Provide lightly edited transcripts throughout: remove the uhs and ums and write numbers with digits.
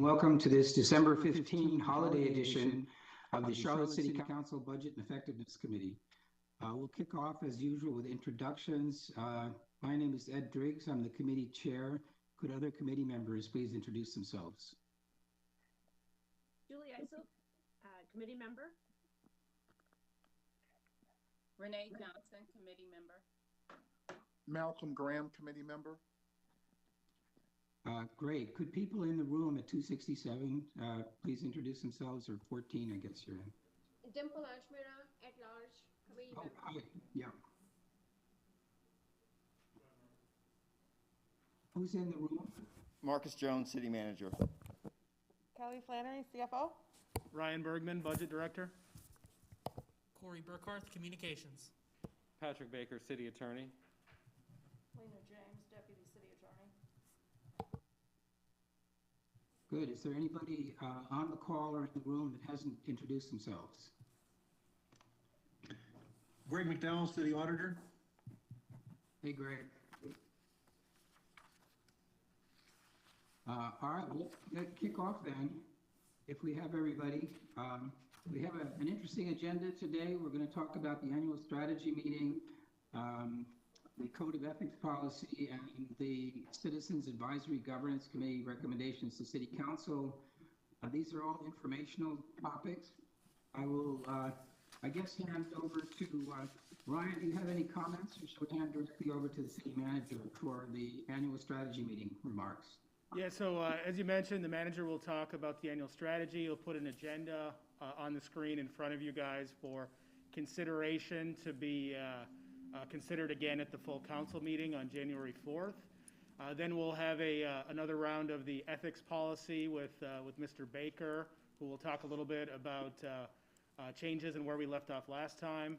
welcome to this December 15 holiday edition of the Charlotte City Council Budget and Effectiveness Committee. We'll kick off as usual with introductions. My name is Ed Driggs. I'm the committee chair. Could other committee members please introduce themselves? Julie Isolt, committee member. Renee Johnson, committee member. Malcolm Graham, committee member. Great. Could people in the room at 267 please introduce themselves, or 14, I guess you're in? Dimple Ajmera, at large, committee member. Hi. Yeah. Who's in the room? Marcus Jones, city manager. Kelly Flannery, CFO. Ryan Bergman, budget director. Corey Burkhardt, communications. Patrick Baker, city attorney. Lena James, deputy city attorney. Good. Is there anybody on the call or in the room that hasn't introduced themselves? Greg McDowell, city auditor. Hey, Greg. All right, let's kick off then. If we have everybody, we have an interesting agenda today. We're going to talk about the annual strategy meeting, the Code of Ethics policy, and the Citizens Advisory Governance Committee recommendations to City Council. These are all informational topics. I will, I guess, hand over to Ryan. Do you have any comments, or should we hand directly over to the city manager for the annual strategy meeting remarks? Yeah, so as you mentioned, the manager will talk about the annual strategy. He'll put an agenda on the screen in front of you guys for consideration to be considered again at the full council meeting on January 4th. Then we'll have another round of the ethics policy with Mr. Baker, who will talk a little bit about changes and where we left off last time.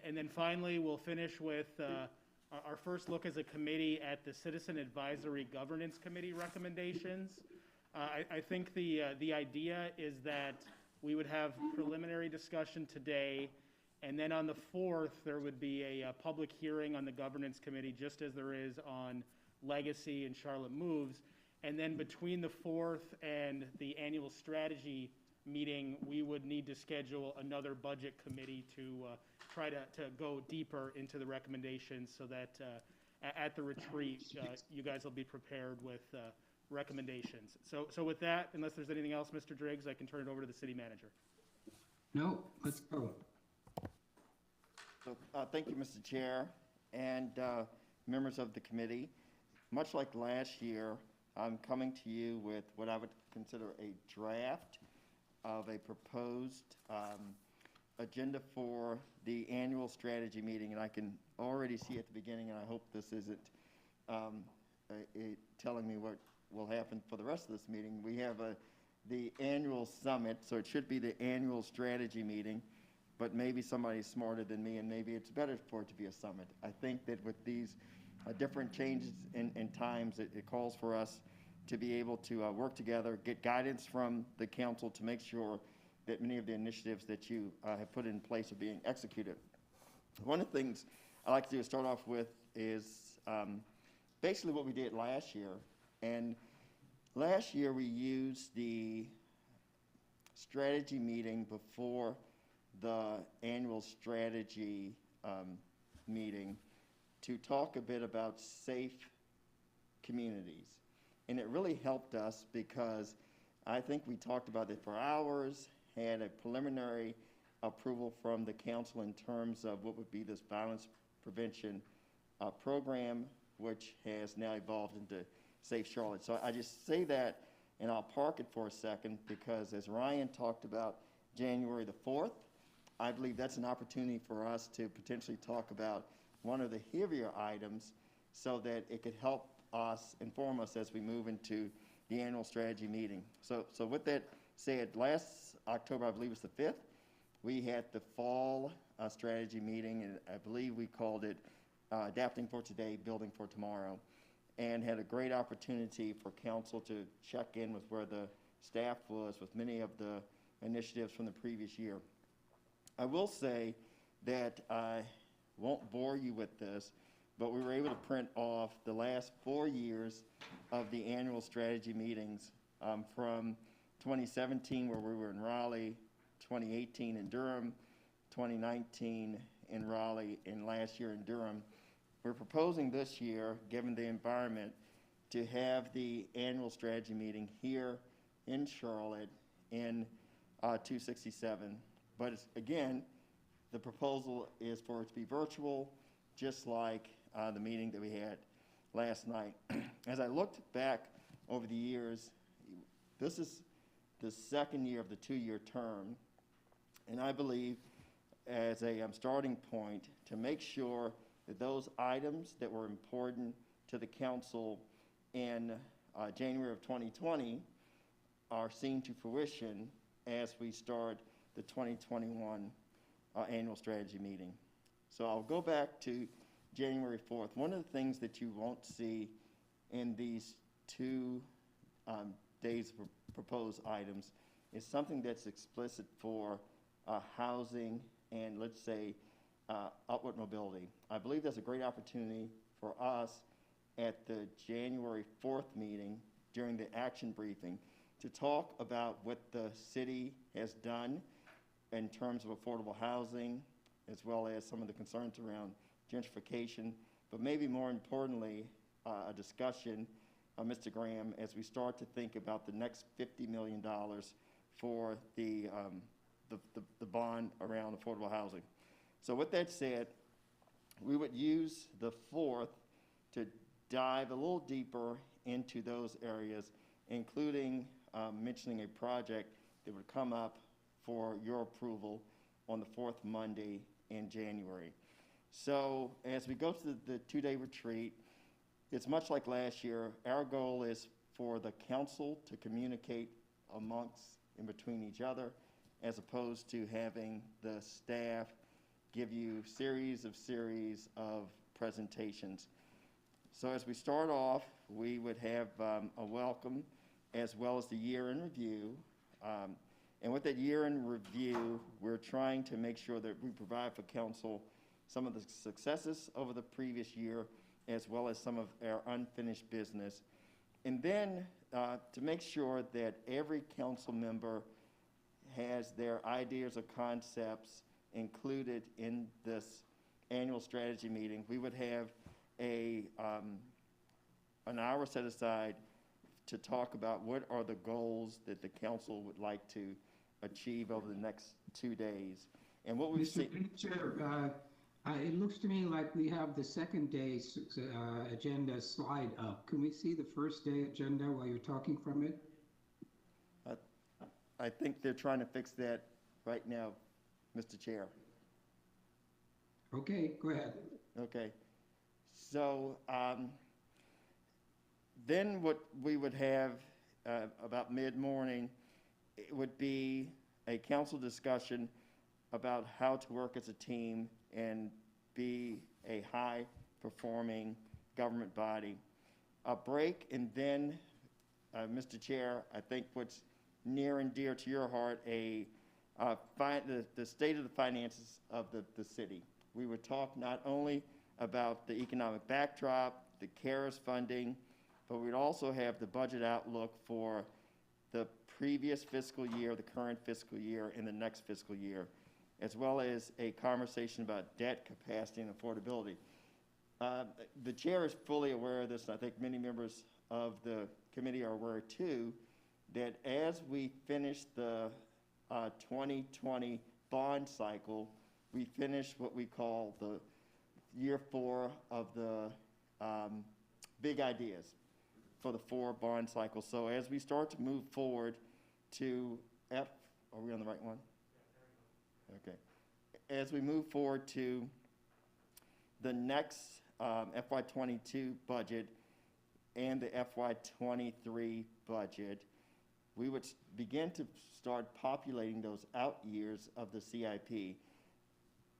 And then finally, we'll finish with our first look as a committee at the Citizen Advisory Governance Committee recommendations. I think the idea is that we would have preliminary discussion today, and then on the 4th, there would be a public hearing on the Governance Committee, just as there is on Legacy and Charlotte Moves. And then between the 4th and the annual strategy meeting, we would need to schedule another budget committee to try to go deeper into the recommendations, so that at the retreat, you guys will be prepared with recommendations. So with that, unless there's anything else, Mr. Driggs, I can turn it over to the city manager. No, let's go. So, thank you, Mr. Chair, and members of the committee. Much like last year, I'm coming to you with what I would consider a draft of a proposed agenda for the annual strategy meeting, and I can already see at the beginning, and I hope this isn't telling me what will happen for the rest of this meeting. We have the annual summit, so it should be the annual strategy meeting, but maybe somebody's smarter than me, and maybe it's better for it to be a summit. I think that with these different changes in times, it calls for us to be able to work together, get guidance from the council to make sure that many of the initiatives that you have put in place are being executed. One of the things I like to do is start off with is basically what we did last year. And last year we used the strategy meeting before the annual strategy meeting to talk a bit about safe communities. And it really helped us because I think we talked about it for hours, had a preliminary approval from the council in terms of what would be this violence prevention program, which has now evolved into Safe Charlotte. So I just say that, and I'll park it for a second, because as Ryan talked about January the 4th, I believe that's an opportunity for us to potentially talk about one of the heavier items so that it could help us, inform us as we move into the annual strategy meeting. So with that said, last October, I believe it was the 5th, we had the fall strategy meeting, and I believe we called it Adapting for Today, Building for Tomorrow, and had a great opportunity for council to check in with where the staff was with many of the initiatives from the previous year. I will say that I won't bore you with this, but we were able to print off the last 4 years of the annual strategy meetings from 2017, where we were in Raleigh, 2018 in Durham, 2019 in Raleigh, and last year in Durham. We're proposing this year, given the environment, to have the annual strategy meeting here in Charlotte in 267. But again, the proposal is for it to be virtual, just like the meeting that we had last night. As I looked back over the years, this is the second year of the two-year term, and I believe as a starting point to make sure that those items that were important to the council in January of 2020 are seen to fruition as we start the 2021 annual strategy meeting. So I'll go back to January 4th. One of the things that you won't see in these two days of proposed items is something that's explicit for housing and, let's say, upward mobility. I believe that's a great opportunity for us at the January 4th meeting during the action briefing to talk about what the city has done in terms of affordable housing, as well as some of the concerns around gentrification, but maybe more importantly, a discussion, Mr. Graham, as we start to think about the next $50 million for the bond around affordable housing. So with that said, we would use the 4th to dive a little deeper into those areas, including mentioning a project that would come up for your approval on the 4th Monday in January. So as we go to the two-day retreat, it's much like last year. Our goal is for the council to communicate amongst in between each other, as opposed to having the staff give you series of presentations. So as we start off, we would have a welcome as well as the year in review. And with that year in review, we're trying to make sure that we provide for council some of the successes over the previous year, as well as some of our unfinished business. And then to make sure that every council member has their ideas or concepts included in this annual strategy meeting, we would have an hour set aside to talk about what are the goals that the council would like to achieve over the next 2 days. And what we've seen... Mr. Chair, it looks to me like we have the second day's agenda slide up. Can we see the first day agenda while you're talking from it? I think they're trying to fix that right now, Mr. Chair. Okay, go ahead. Okay. So then what we would have about mid-morning, it would be a council discussion about how to work as a team and be a high-performing government body. A break, and then, Mr. Chair, I think what's near and dear to your heart, the state of the finances of the city. We would talk not only about the economic backdrop, the CARES funding, but we'd also have the budget outlook for the previous fiscal year, the current fiscal year, and the next fiscal year, as well as a conversation about debt capacity and affordability. The chair is fully aware of this, and I think many members of the committee are aware too, that as we finish the 2020 bond cycle, we finish what we call the year 4 of the big ideas for the 4 bond cycles. So as we start to move forward to are we on the right one? Okay. As we move forward to the next FY22 budget and the FY23 budget, we would begin to start populating those out years of the CIP.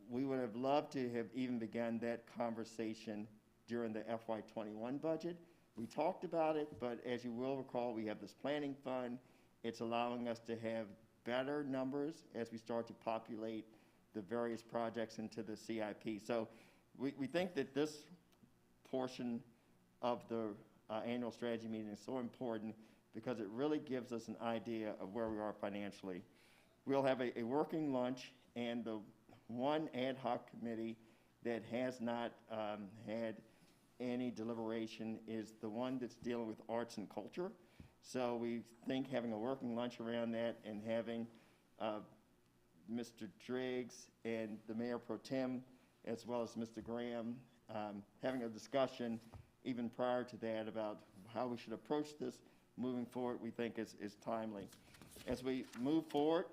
We would have loved to have even begun that conversation during the FY21 budget. We talked about it, but as you will recall, we have this planning fund. It's allowing us to have better numbers as we start to populate the various projects into the CIP. So we think that this portion of the annual strategy meeting is so important because it really gives us an idea of where we are financially. We'll have a working lunch, and the one ad hoc committee that has not had any deliberation is the one that's dealing with arts and culture. So we think having a working lunch around that and having Mr. Driggs and the Mayor Pro Tem, as well as Mr. Graham, having a discussion even prior to that about how we should approach this moving forward, we think is timely. As we move forward,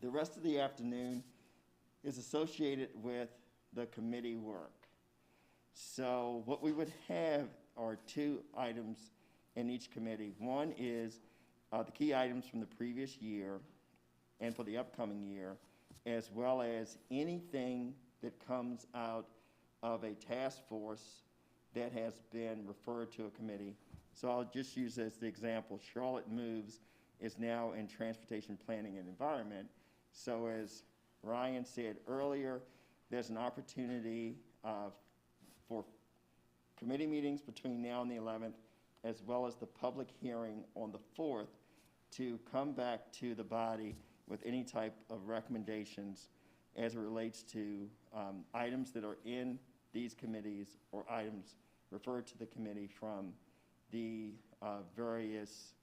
the rest of the afternoon is associated with the committee work. So what we would have are 2 items in each committee. One is the key items from the previous year and for the upcoming year, as well as anything that comes out of a task force that has been referred to a committee. So I'll just use as the example, Charlotte Moves is now in Transportation Planning and Environment. So as Ryan said earlier, there's an opportunity for committee meetings between now and the 11th, as well as the public hearing on the 4th, to come back to the body with any type of recommendations as it relates to items that are in these committees or items referred to the committee from the various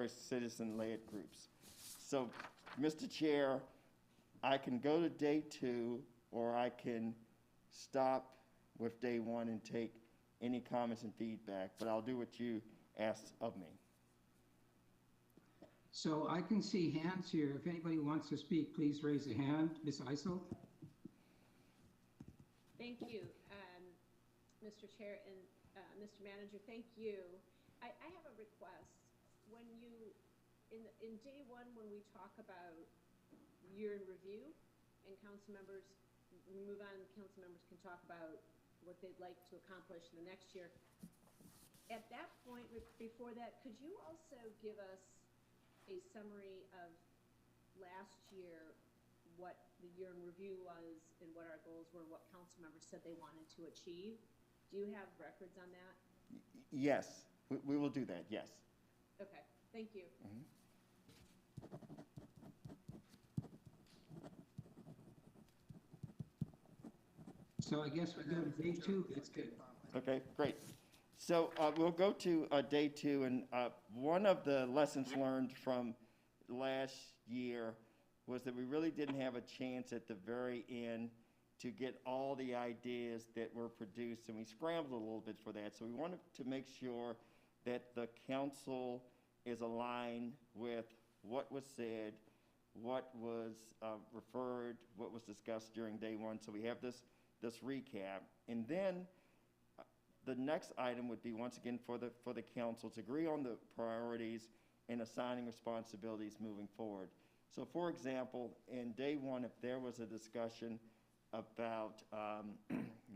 citizen-led groups. So, Mr. Chair, I can go to day 2, or I can stop with day 1 and take any comments and feedback, but I'll do what you asked of me. So I can see hands here. If anybody wants to speak, please raise a hand. Ms. Isel? Thank you, Mr. Chair and Mr. Manager, thank you. I have a request. When you, in day 1, when we talk about year in review, and council members, we move on, council members can talk about what they'd like to accomplish in the next year. At that point, before that, could you also give us a summary of last year, what the year in review was and what our goals were, what council members said they wanted to achieve? Do you have records on that? Yes, we will do that, yes. Okay, thank you. Mm-hmm. So I guess we go to day 2. That's good. Okay, great. So we'll go to day 2, and one of the lessons learned from last year was that we really didn't have a chance at the very end to get all the ideas that were produced, and we scrambled a little bit for that. So we wanted to make sure that the council is aligned with what was said, what was referred, what was discussed during day 1. So we have this recap, and then the next item would be, once again, for the council to agree on the priorities and assigning responsibilities moving forward. So, for example, in day 1, if there was a discussion about,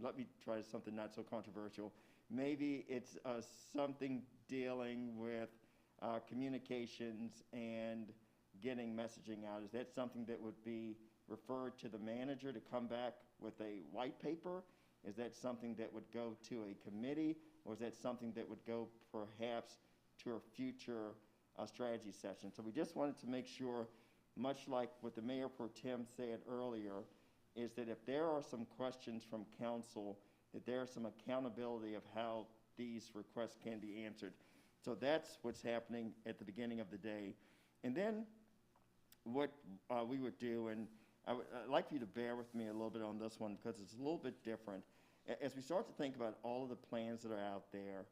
let me try something not so controversial, maybe it's something dealing with communications and getting messaging out. Is that something that would be referred to the manager to come back with a white paper? Is that something that would go to a committee, or is that something that would go perhaps to a future strategy session? So we just wanted to make sure, much like what the Mayor Pro Tem said earlier, is that if there are some questions from council, that there's some accountability of how these requests can be answered. So that's what's happening at the beginning of the day. And then what we would do, and I'd like for you to bear with me a little bit on this one because it's a little bit different. As we start to think about all of the plans that are out there,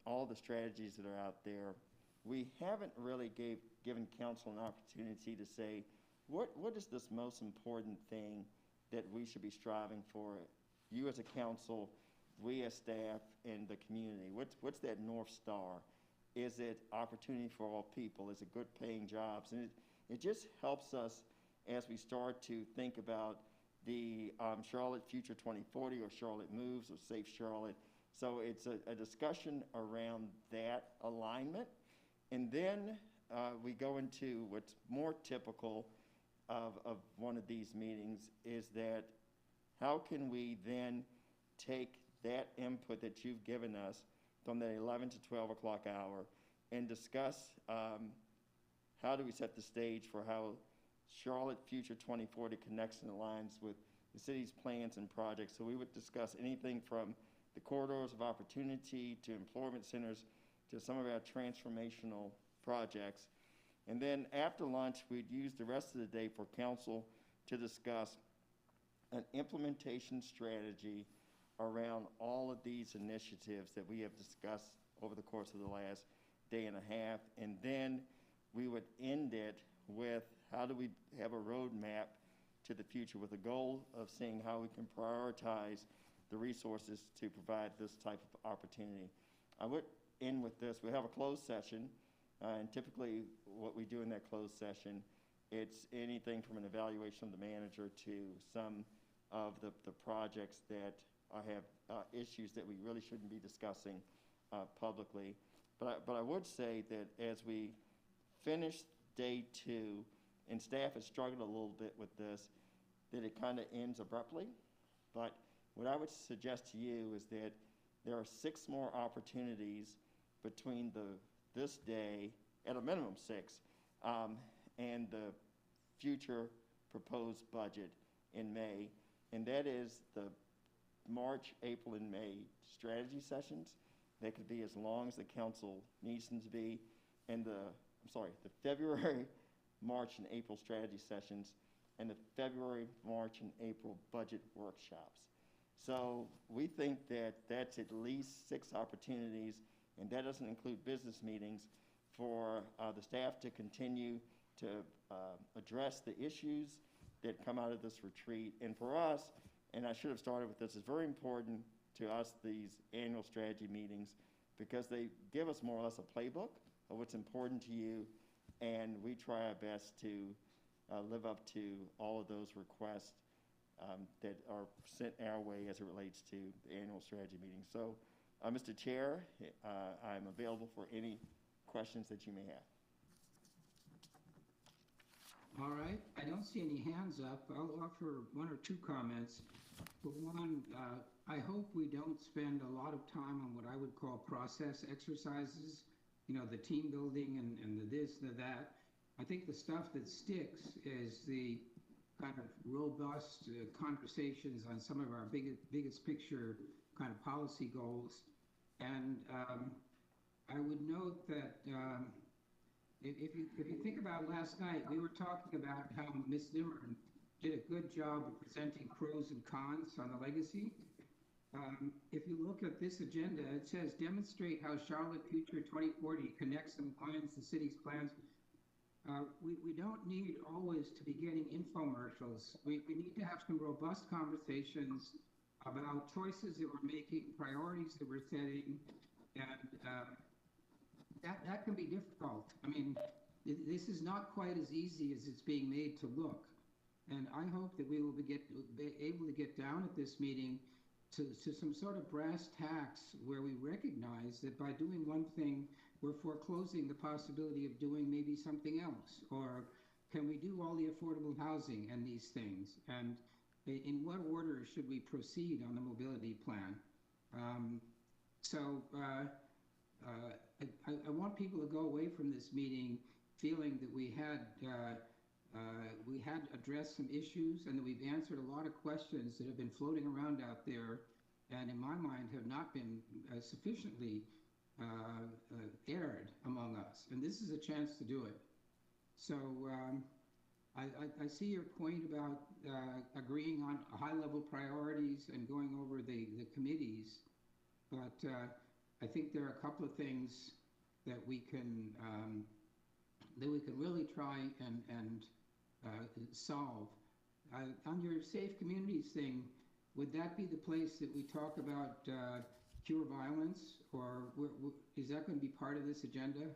all the strategies that are out there, we haven't really given council an opportunity to say, what is this most important thing that we should be striving for? You as a council, we as staff, and the community. What's that North Star? Is it opportunity for all people? Is it good paying jobs? And it just helps us as we start to think about the Charlotte Future 2040 or Charlotte Moves or Safe Charlotte. So it's a discussion around that alignment. And then we go into what's more typical of one of these meetings is that how can we then take that input that you've given us from the 11 to 12 o'clock hour and discuss how do we set the stage for how Charlotte Future 2040 connects and aligns with the city's plans and projects. So we would discuss anything from the corridors of opportunity to employment centers to some of our transformational projects. And then after lunch, we'd use the rest of the day for council to discuss an implementation strategy around all of these initiatives that we have discussed over the course of the last day and a half. And then we would end it with how do we have a roadmap to the future with a goal of seeing how we can prioritize the resources to provide this type of opportunity. I would end with this. We have a closed session, and typically what we do in that closed session, it's anything from an evaluation of the manager to some of the projects that have issues that we really shouldn't be discussing publicly. But I would say that as we finish day 2, and staff has struggled a little bit with this, that it kind of ends abruptly. But what I would suggest to you is that there are 6 more opportunities between this day, at a minimum 6, and the future proposed budget in May, and that is the March, April, and May strategy sessions. They could be as long as the council needs them to be, and the February, March, and April strategy sessions, and the February, March, and April budget workshops. So we think that that's at least 6 opportunities, and that doesn't include business meetings, for the staff to continue to address the issues that come out of this retreat. And for us, and I should have started with this, it's very important to us, these annual strategy meetings, because they give us more or less a playbook of what's important to you, and we try our best to live up to all of those requests that are sent our way as it relates to the annual strategy meeting. So, Mr. Chair, I'm available for any questions that you may have. All right, I don't see any hands up. I'll offer 1 or 2 comments. For one, I hope we don't spend a lot of time on what I would call process exercises, you know, the team building and the this, the that. I think the stuff that sticks is the kind of robust conversations on some of our biggest picture kind of policy goals. And I would note that if you think about last night, we were talking about how Ms. Zimmerman did a good job of presenting pros and cons on the legacy. If you look at this agenda, it says demonstrate how Charlotte Future 2040 connects and aligns the city's plans. We don't need always to be getting infomercials. We need to have some robust conversations about choices that we're making, priorities that we're setting, and that can be difficult. I mean, this is not quite as easy as it's being made to look. And I hope that we will be able to get down at this meeting to some sort of brass tacks where we recognize that by doing one thing, we're foreclosing the possibility of doing maybe something else. Or can we do all the affordable housing and these things? And in what order should we proceed on the mobility plan? I want people to go away from this meeting feeling that we had addressed some issues and that we've answered a lot of questions that have been floating around out there and in my mind have not been sufficiently aired among us. And this is a chance to do it. So I see your point about agreeing on high-level priorities and going over the committees, but I think there are a couple of things that we can really try and solve. On your safe communities thing, would that be the place that we talk about cure violence, or is that going to be part of this agenda?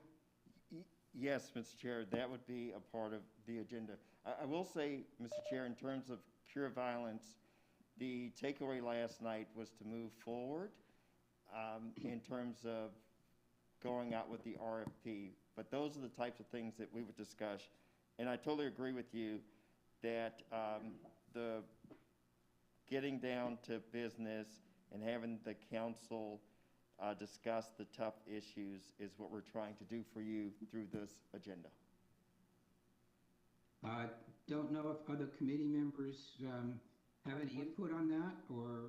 Yes, Mr. Chair, that would be a part of the agenda. I will say, Mr. Chair, in terms of cure violence, the takeaway last night was to move forward in terms of going out with the RFP. But those are the types of things that we would discuss. And I totally agree with you that the getting down to business and having the council discuss the tough issues is what we're trying to do for you through this agenda. Don't know if other committee members have any input on that, or,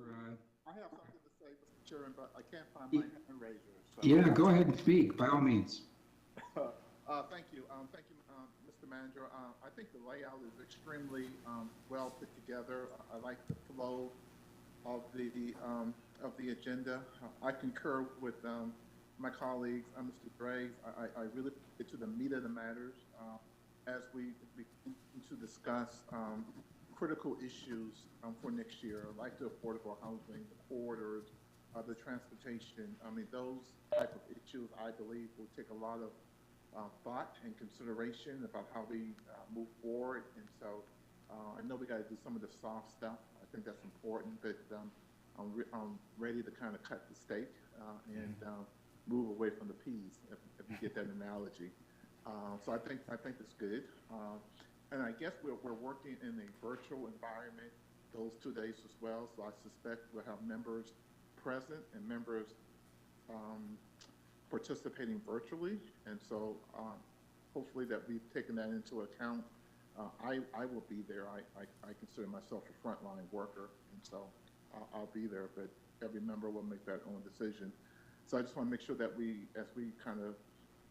I have something to say, Mr. Chairman, but I can't find my hand raiser. So. yeah, go ahead and speak, by all means. Thank you. Thank you, Mr. Manager. I think the layout is extremely well put together. I like the flow of the agenda. I concur with my colleagues, Mr. Gray. I really get to the meat of the matters as we begin to discuss critical issues for next year, like the affordable housing, the corridors, the transportation. I mean, those type of issues, I believe, will take a lot of thought and consideration about how we move forward. And so I know we got to do some of the soft stuff. I think that's important, but I'm ready to kind of cut the steak and move away from the peas, if you get that analogy. So I think it's good. And I guess we're working in a virtual environment those 2 days as well. So I suspect we'll have members present and members participating virtually. And so hopefully that we've taken that into account. I will be there. I consider myself a frontline worker, and so I'll be there, but every member will make their own decision. So I just want to make sure that as we kind of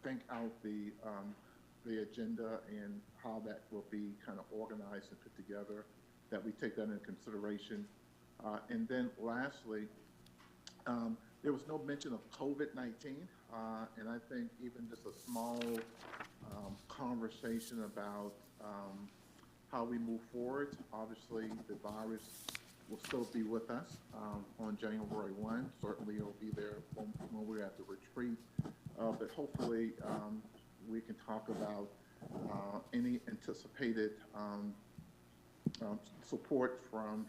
think out the agenda and how that will be kind of organized and put together, that we take that into consideration. And then lastly, there was no mention of COVID-19, and I think even just a small conversation about how we move forward. Obviously, the virus will still be with us on January 1. Certainly, it'll be there when we're at the retreat. But hopefully, we can talk about any anticipated support from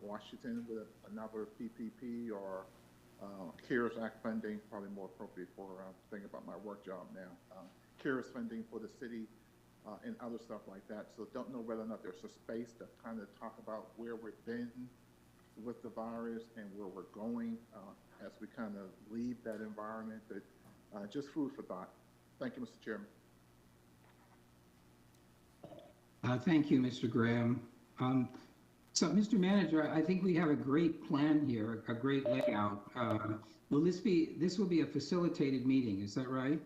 Washington with another PPP or CARES Act funding, probably more appropriate for thinking about my work job now. CARES funding for the city and other stuff like that. So don't know whether or not there's a space to kind of talk about where we've been with the virus and where we're going as we kind of leave that environment. But just food for thought. Thank you, Mr. Chairman. Thank you, Mr. Graham. So, Mr. Manager, I think we have a great plan here, a great layout. This will be a facilitated meeting, is that right?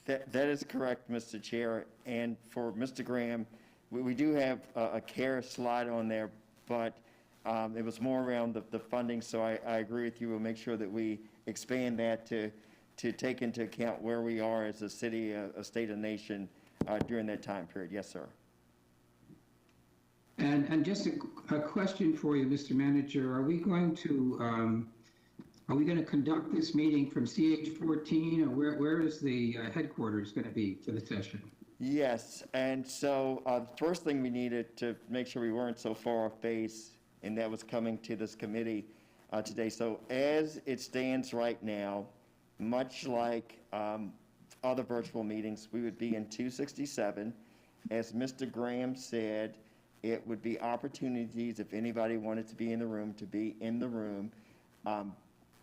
That is correct, Mr. Chair. And for Mr. Graham, we do have a CARE slide on there, but it was more around the funding, so I agree with you. We'll make sure that we expand that to take into account where we are as a city, a state, a nation during that time period. Yes, sir. And just a question for you, Mr. Manager. Are we going to conduct this meeting from CH14, or where is the headquarters going to be for the session? Yes, and so the first thing we needed to make sure we weren't so far off base, and that was coming to this committee today. So as it stands right now, much like other virtual meetings, we would be in 267. As Mr. Graham said, it would be opportunities if anybody wanted to be in the room to be in the room.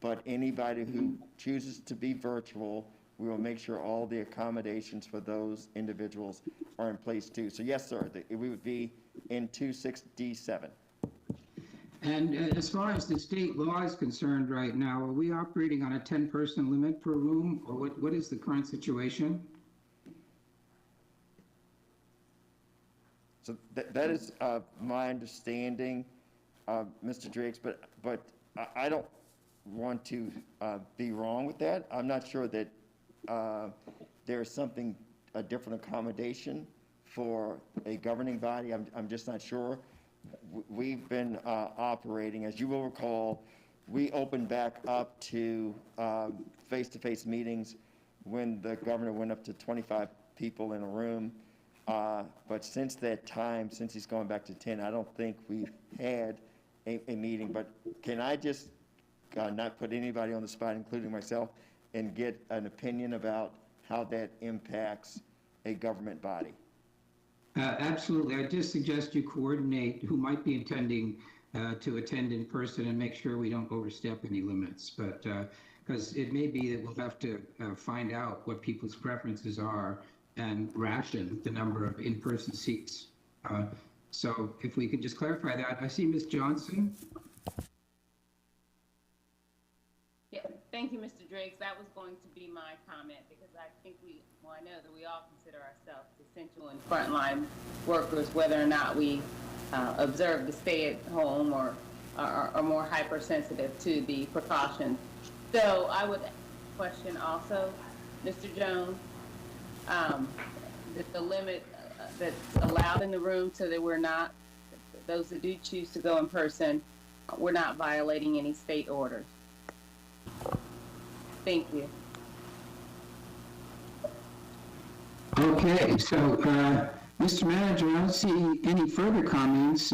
But anybody who chooses to be virtual, we will make sure all the accommodations for those individuals are in place too. So yes, sir, we would be in 267. And as far as the state law is concerned right now, are we operating on a 10-person limit per room, or what is the current situation? So that is my understanding, Mr. Drakes, but I don't want to be wrong with that. I'm not sure that there's something, a different accommodation for a governing body. I'm just not sure. We've been operating, as you will recall, we opened back up to face-to-face meetings when the governor went up to 25 people in a room. But since that time, since he's gone back to 10, I don't think we've had a meeting. But can I just not put anybody on the spot, including myself, and get an opinion about how that impacts a government body? Absolutely. I just suggest you coordinate who might be attending to attend in person and make sure we don't overstep any limits. But, because it may be that we'll have to find out what people's preferences are and ration the number of in-person seats. So if we could just clarify that. I see Ms. Johnson. Yeah, thank you, Mr. Driggs. That was going to be my comment because I think I know that we all consider ourselves essential and frontline workers, whether or not we observe the stay at home or are more hypersensitive to the precautions. So I would question also, Mr. Jones, that the limit that's allowed in the room so that we're not, those that do choose to go in person, we're not violating any state orders. Thank you. Okay, so, Mr. Manager, I don't see any further comments.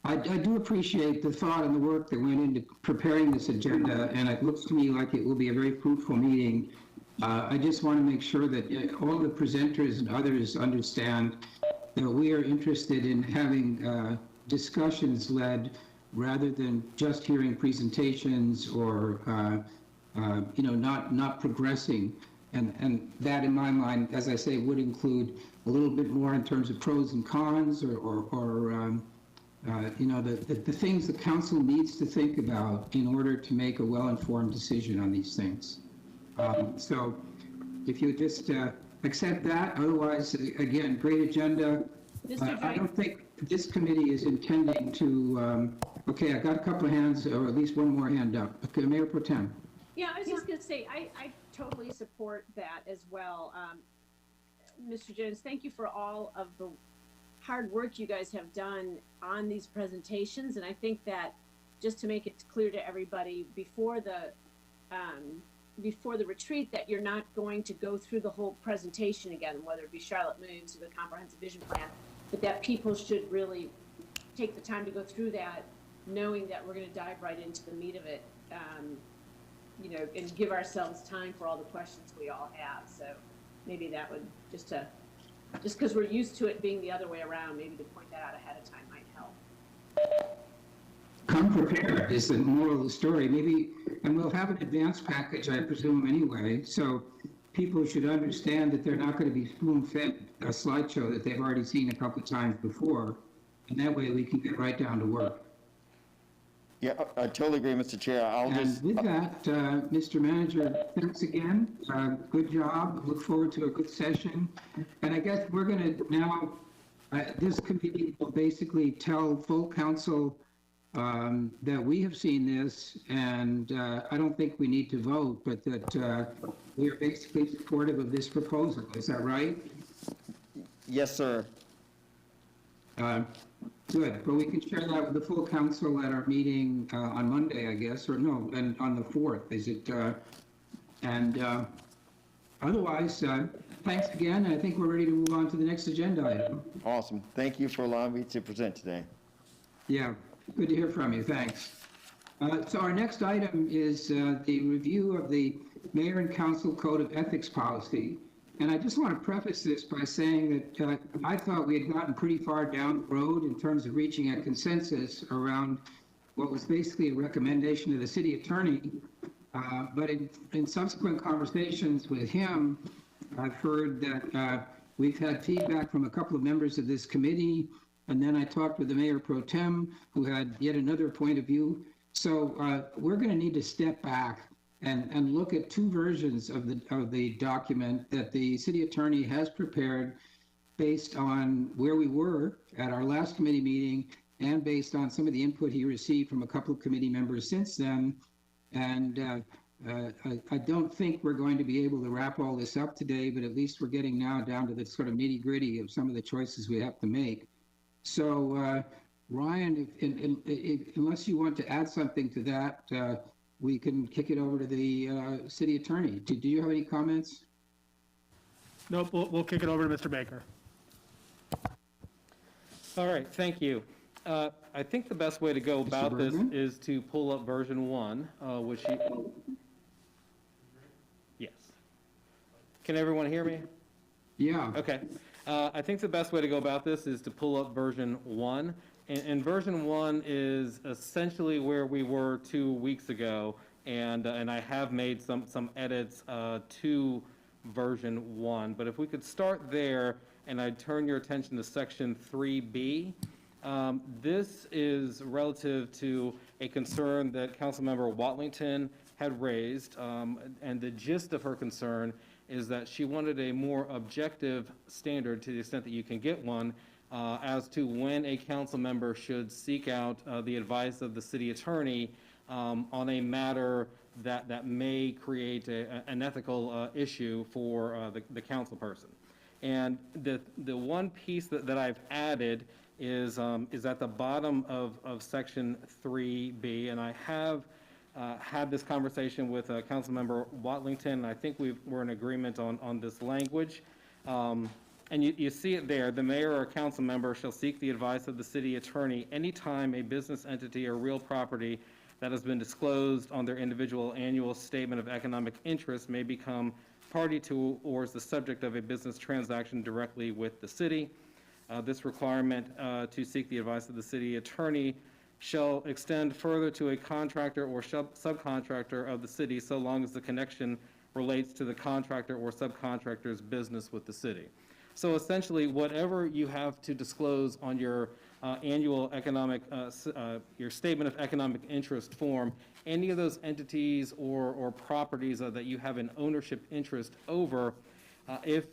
I do appreciate the thought and the work that went into preparing this agenda, and it looks to me like it will be a very fruitful meeting. I just want to make sure that all the presenters and others understand that we are interested in having discussions led rather than just hearing presentations or not progressing. And that, in my mind, as I say, would include a little bit more in terms of pros and cons or the things the council needs to think about in order to make a well-informed decision on these things. So if you just accept that, otherwise, again, great agenda. I don't think this committee is intending to, okay, I got a couple of hands, or at least one more hand up. Okay, Mayor Pro Tem. Yeah, I was just gonna say, I totally support that as well. Mr. Jones, thank you for all of the hard work you guys have done on these presentations. And I think that just to make it clear to everybody before the retreat that you're not going to go through the whole presentation again, whether it be Charlotte Moves or the Comprehensive Vision Plan, but that people should really take the time to go through that, knowing that we're going to dive right into the meat of it, and give ourselves time for all the questions we all have. So maybe that would just because we're used to it being the other way around, maybe to point that out ahead of time might help. Come prepared is the moral of the story. Maybe, and we'll have an advanced package, I presume, anyway. So people should understand that they're not going to be spoon-fed a slideshow that they've already seen a couple of times before. And that way we can get right down to work. Yeah, I totally agree, Mr. Chair. With that, Mr. Manager, thanks again. Good job. Look forward to a good session. And I guess we're going to now, this committee will basically tell full council that we have seen this, and I don't think we need to vote, but that we are basically supportive of this proposal. Is that right? Yes, sir. Good, but we can share that with the full council at our meeting on Monday, I guess, or no, and on the 4th, is it? Otherwise, thanks again. I think we're ready to move on to the next agenda item. Awesome. Thank you for allowing me to present today. Yeah, good to hear from you. Thanks. So our next item is the review of the Mayor and Council Code of Ethics Policy. And I just want to preface this by saying that I thought we had gotten pretty far down the road in terms of reaching a consensus around what was basically a recommendation of the city attorney. But in subsequent conversations with him, I've heard that we've had feedback from a couple of members of this committee, and then I talked with the Mayor Pro Tem, who had yet another point of view. So we're going to need to step back and look at two versions of the document that the city attorney has prepared based on where we were at our last committee meeting and based on some of the input he received from a couple of committee members since then. And I don't think we're going to be able to wrap all this up today, but at least we're getting now down to the sort of nitty-gritty of some of the choices we have to make. So Ryan, unless you want to add something to that, we can kick it over to the city attorney. Do you have any comments? Nope, we'll kick it over to Mr. Baker. All right, thank you. I think the best way to go about this is to pull up version 1, which yes. Can everyone hear me? Yeah. Okay. I think the best way to go about this is to pull up version 1. And version 1 is essentially where we were 2 weeks ago, and I have made some edits to version 1. But if we could start there, and I'd turn your attention to section 3B. This is relative to a concern that Councilmember Watlington had raised, and the gist of her concern is that she wanted a more objective standard, to the extent that you can get one, as to when a council member should seek out the advice of the city attorney on a matter that may create an ethical issue for the council person. And the one piece that I've added is at the bottom of section 3B, and I have had this conversation with Councilmember Watlington, and I think we're in agreement on this language. And you see it there: the mayor or council member shall seek the advice of the city attorney anytime a business entity or real property that has been disclosed on their individual annual statement of economic interest may become party to or is the subject of a business transaction directly with the city. This requirement to seek the advice of the city attorney shall extend further to a contractor or subcontractor of the city, so long as the connection relates to the contractor or subcontractor's business with the city. So essentially, whatever you have to disclose on your annual economic, your statement of economic interest form, any of those entities or properties that you have an ownership interest over, if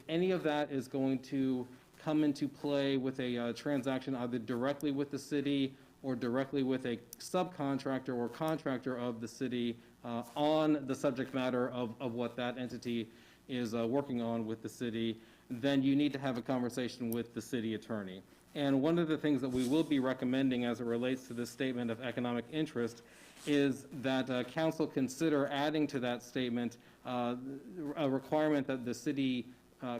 any of that is going to come into play with a transaction either directly with the city or directly with a subcontractor or contractor of the city on the subject matter of what that entity is working on with the city, then you need to have a conversation with the city attorney. And one of the things that we will be recommending as it relates to this statement of economic interest is that council consider adding to that statement a requirement that the city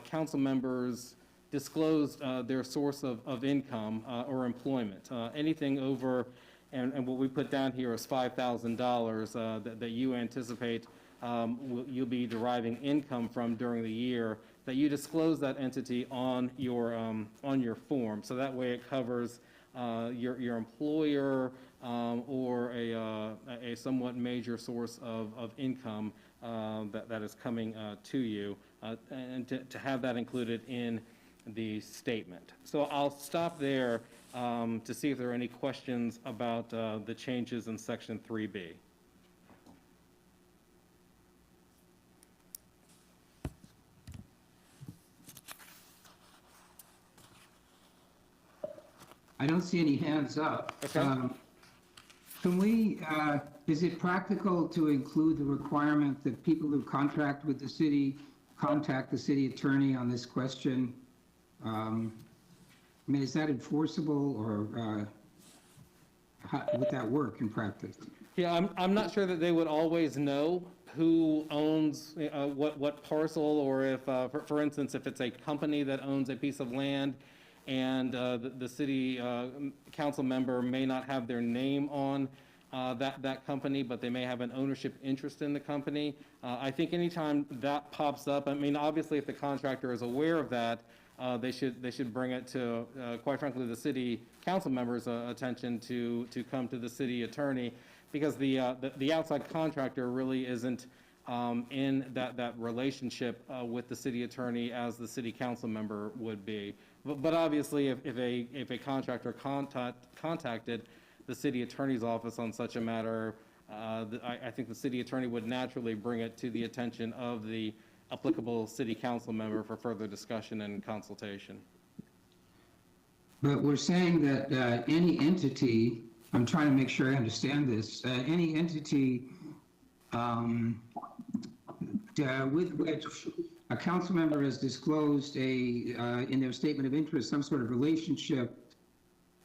council members disclose their source of income or employment. Anything over, and what we put down here is $5,000 that you anticipate you'll be deriving income from during the year, that you disclose that entity on your form. So that way it covers your employer or a somewhat major source of income that is coming to you, and to have that included in the statement. So I'll stop there to see if there are any questions about the changes in section 3B. I don't see any hands up. Okay. Can we, is it practical to include the requirement that people who contract with the city contact the city attorney on this question? I mean, is that enforceable, or how would that work in practice? Yeah, I'm not sure that they would always know who owns what parcel, or if, for instance, if it's a company that owns a piece of land and the city council member may not have their name on that company, but they may have an ownership interest in the company. I think anytime that pops up, I mean, obviously if the contractor is aware of that, they should bring it to, quite frankly, the city council members' attention to come to the city attorney, because the outside contractor really isn't in that relationship with the city attorney as the city council member would be. But obviously, if a contractor contacted the city attorney's office on such a matter, I think the city attorney would naturally bring it to the attention of the applicable city council member for further discussion and consultation. But we're saying that any entity, I'm trying to make sure I understand this, any entity with which a council member has disclosed in their statement of interest some sort of relationship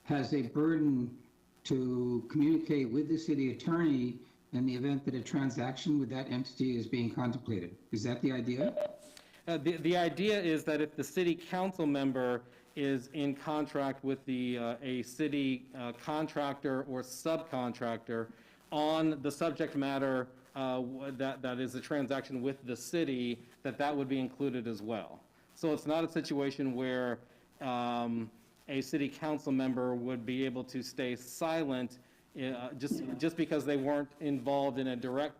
has a burden to communicate with the city attorney in the event that a transaction with that entity is being contemplated. Is that the idea? The idea is that if the city council member is in contract with a city contractor or subcontractor on the subject matter that is a transaction with the city, that would be included as well. So it's not a situation where a city council member would be able to stay silent just because they weren't involved in a direct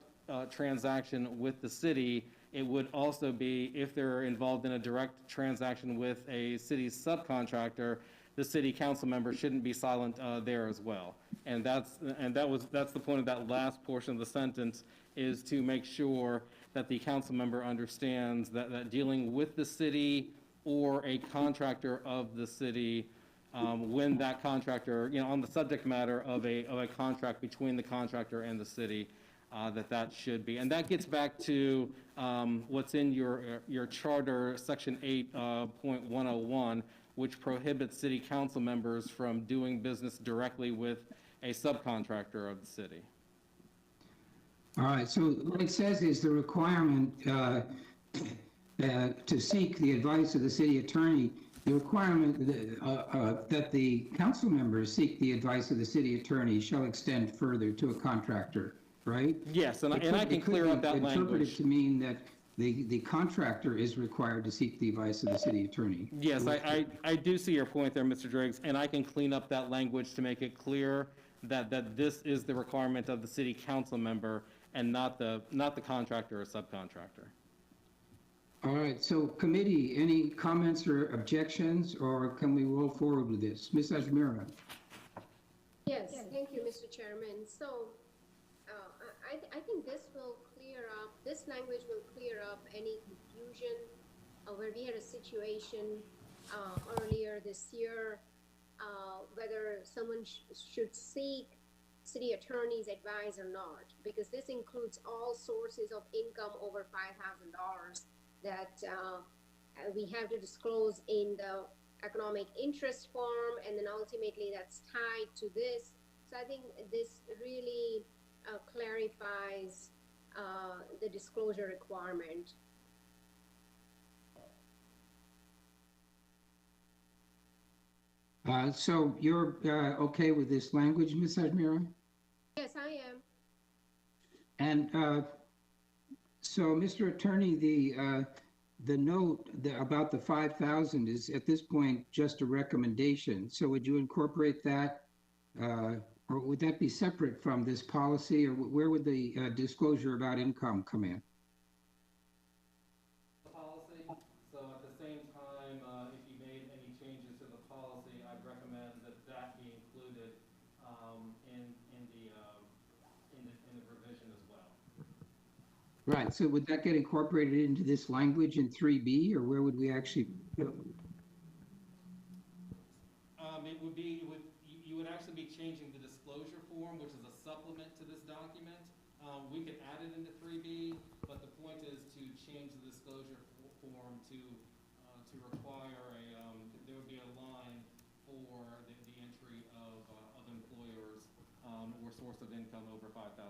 transaction with the city. It would also be if they're involved in a direct transaction with a city subcontractor, the city council member shouldn't be silent there as well. And that's the point of that last portion of the sentence, is to make sure that the council member understands that dealing with the city or a contractor of the city, when that contractor, on the subject matter of a contract between the contractor and the city, that should be. And that gets back to what's in your charter, section 8.101, which prohibits city council members from doing business directly with a subcontractor of the city. All right, so what it says is the requirement to seek the advice of the city attorney, the requirement that the council members seek the advice of the city attorney shall extend further to a contractor, right? Yes, and I can clear up that language. Interpreted to mean that the contractor is required to seek the advice of the city attorney. Yes, I do see your point there, Mr. Driggs, and I can clean up that language to make it clear that this is the requirement of the city council member and not the contractor or subcontractor. All right, so committee, any comments or objections, or can we roll forward with this? Ms. Ajmira? Yes, thank you, Mr. Chairman. So I think this language will clear up any confusion where we had a situation earlier this year, whether someone should seek city attorney's advice or not, because this includes all sources of income over $5,000 that we have to disclose in the economic interest form, and then ultimately that's tied to this. So I think this really clarifies the disclosure requirement. So you're okay with this language, Ms. Ajmira? Yes, I am. And so, Mr. Attorney, the note about the 5,000 is at this point just a recommendation. So would you incorporate that, or would that be separate from this policy, or where would the disclosure about income come in? Policy. So at the same time, if you made any changes to the policy, I'd recommend that be included in the revision as well. Right. So would that get incorporated into this language in 3B, or where would we actually? It would be you would actually be changing the disclosure form, which is a supplement to this document. We could add it into 3B, but the point is to change the disclosure form to require there would be a line for the entry of employers or source of income over $5,000.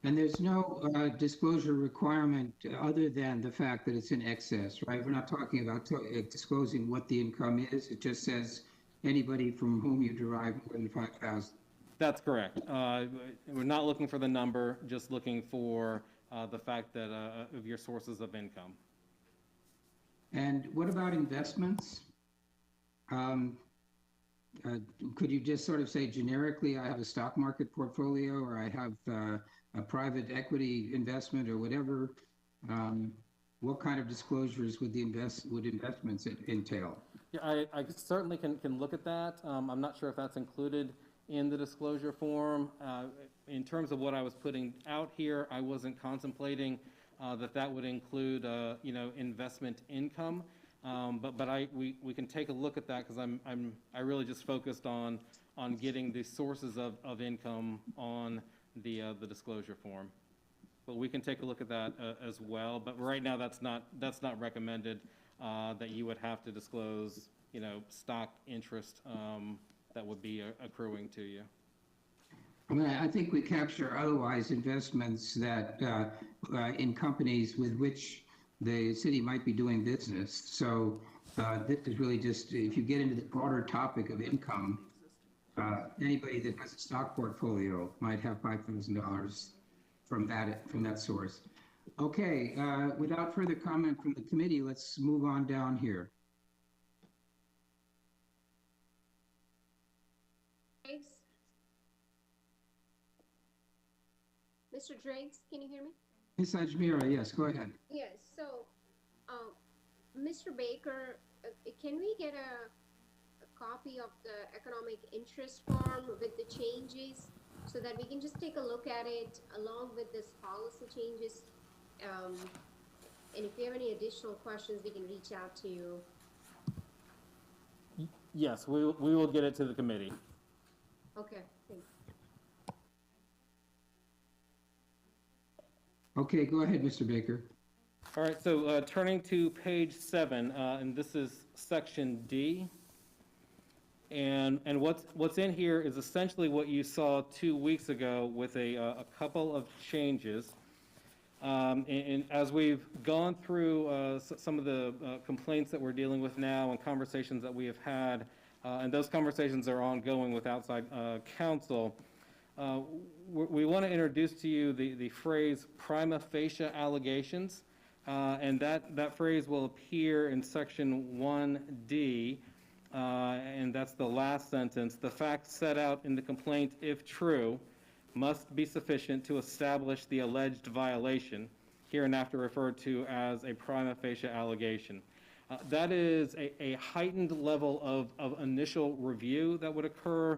And there's no disclosure requirement other than the fact that it's in excess, right? We're not talking about disclosing what the income is. It just says anybody from whom you derive more than 5,000. That's correct. We're not looking for the number, just looking for the fact that of your sources of income. And what about investments? Could you just sort of say generically, I have a stock market portfolio, or I have a private equity investment, or whatever? What kind of disclosures would investments entail? Yeah, I certainly can look at that. I'm not sure if that's included in the disclosure form. In terms of what I was putting out here, I wasn't contemplating that would include investment income. But we can take a look at that, because I really just focused on getting the sources of income on the disclosure form. But we can take a look at that as well. But right now, that's not recommended, that you would have to disclose stock interest that would be accruing to you. I mean, I think we capture otherwise investments that in companies with which the city might be doing business. So this is really just, if you get into the broader topic of income, anybody that has a stock portfolio might have $5,000 from that source. Okay, without further comment from the committee, let's move on down here. Mr. Driggs, can you hear me? Ms. Ajmira, yes, go ahead. Yes, so, Mr. Baker, can we get a copy of the economic interest form with the changes so that we can just take a look at it along with this policy changes? And if you have any additional questions, we can reach out to you. Yes, we will get it to the committee. Okay, thanks. Okay, go ahead, Mr. Baker. All right, so turning to page 7, and this is section D. And what's in here is essentially what you saw 2 weeks ago with a couple of changes. And as we've gone through some of the complaints that we're dealing with now and conversations that we have had, and those conversations are ongoing with outside counsel, we want to introduce to you the phrase prima facie allegations, and that phrase will appear in section 1D, and that's the last sentence. The facts set out in the complaint, if true, must be sufficient to establish the alleged violation, hereinafter referred to as a prima facie allegation. That is a heightened level of initial review that would occur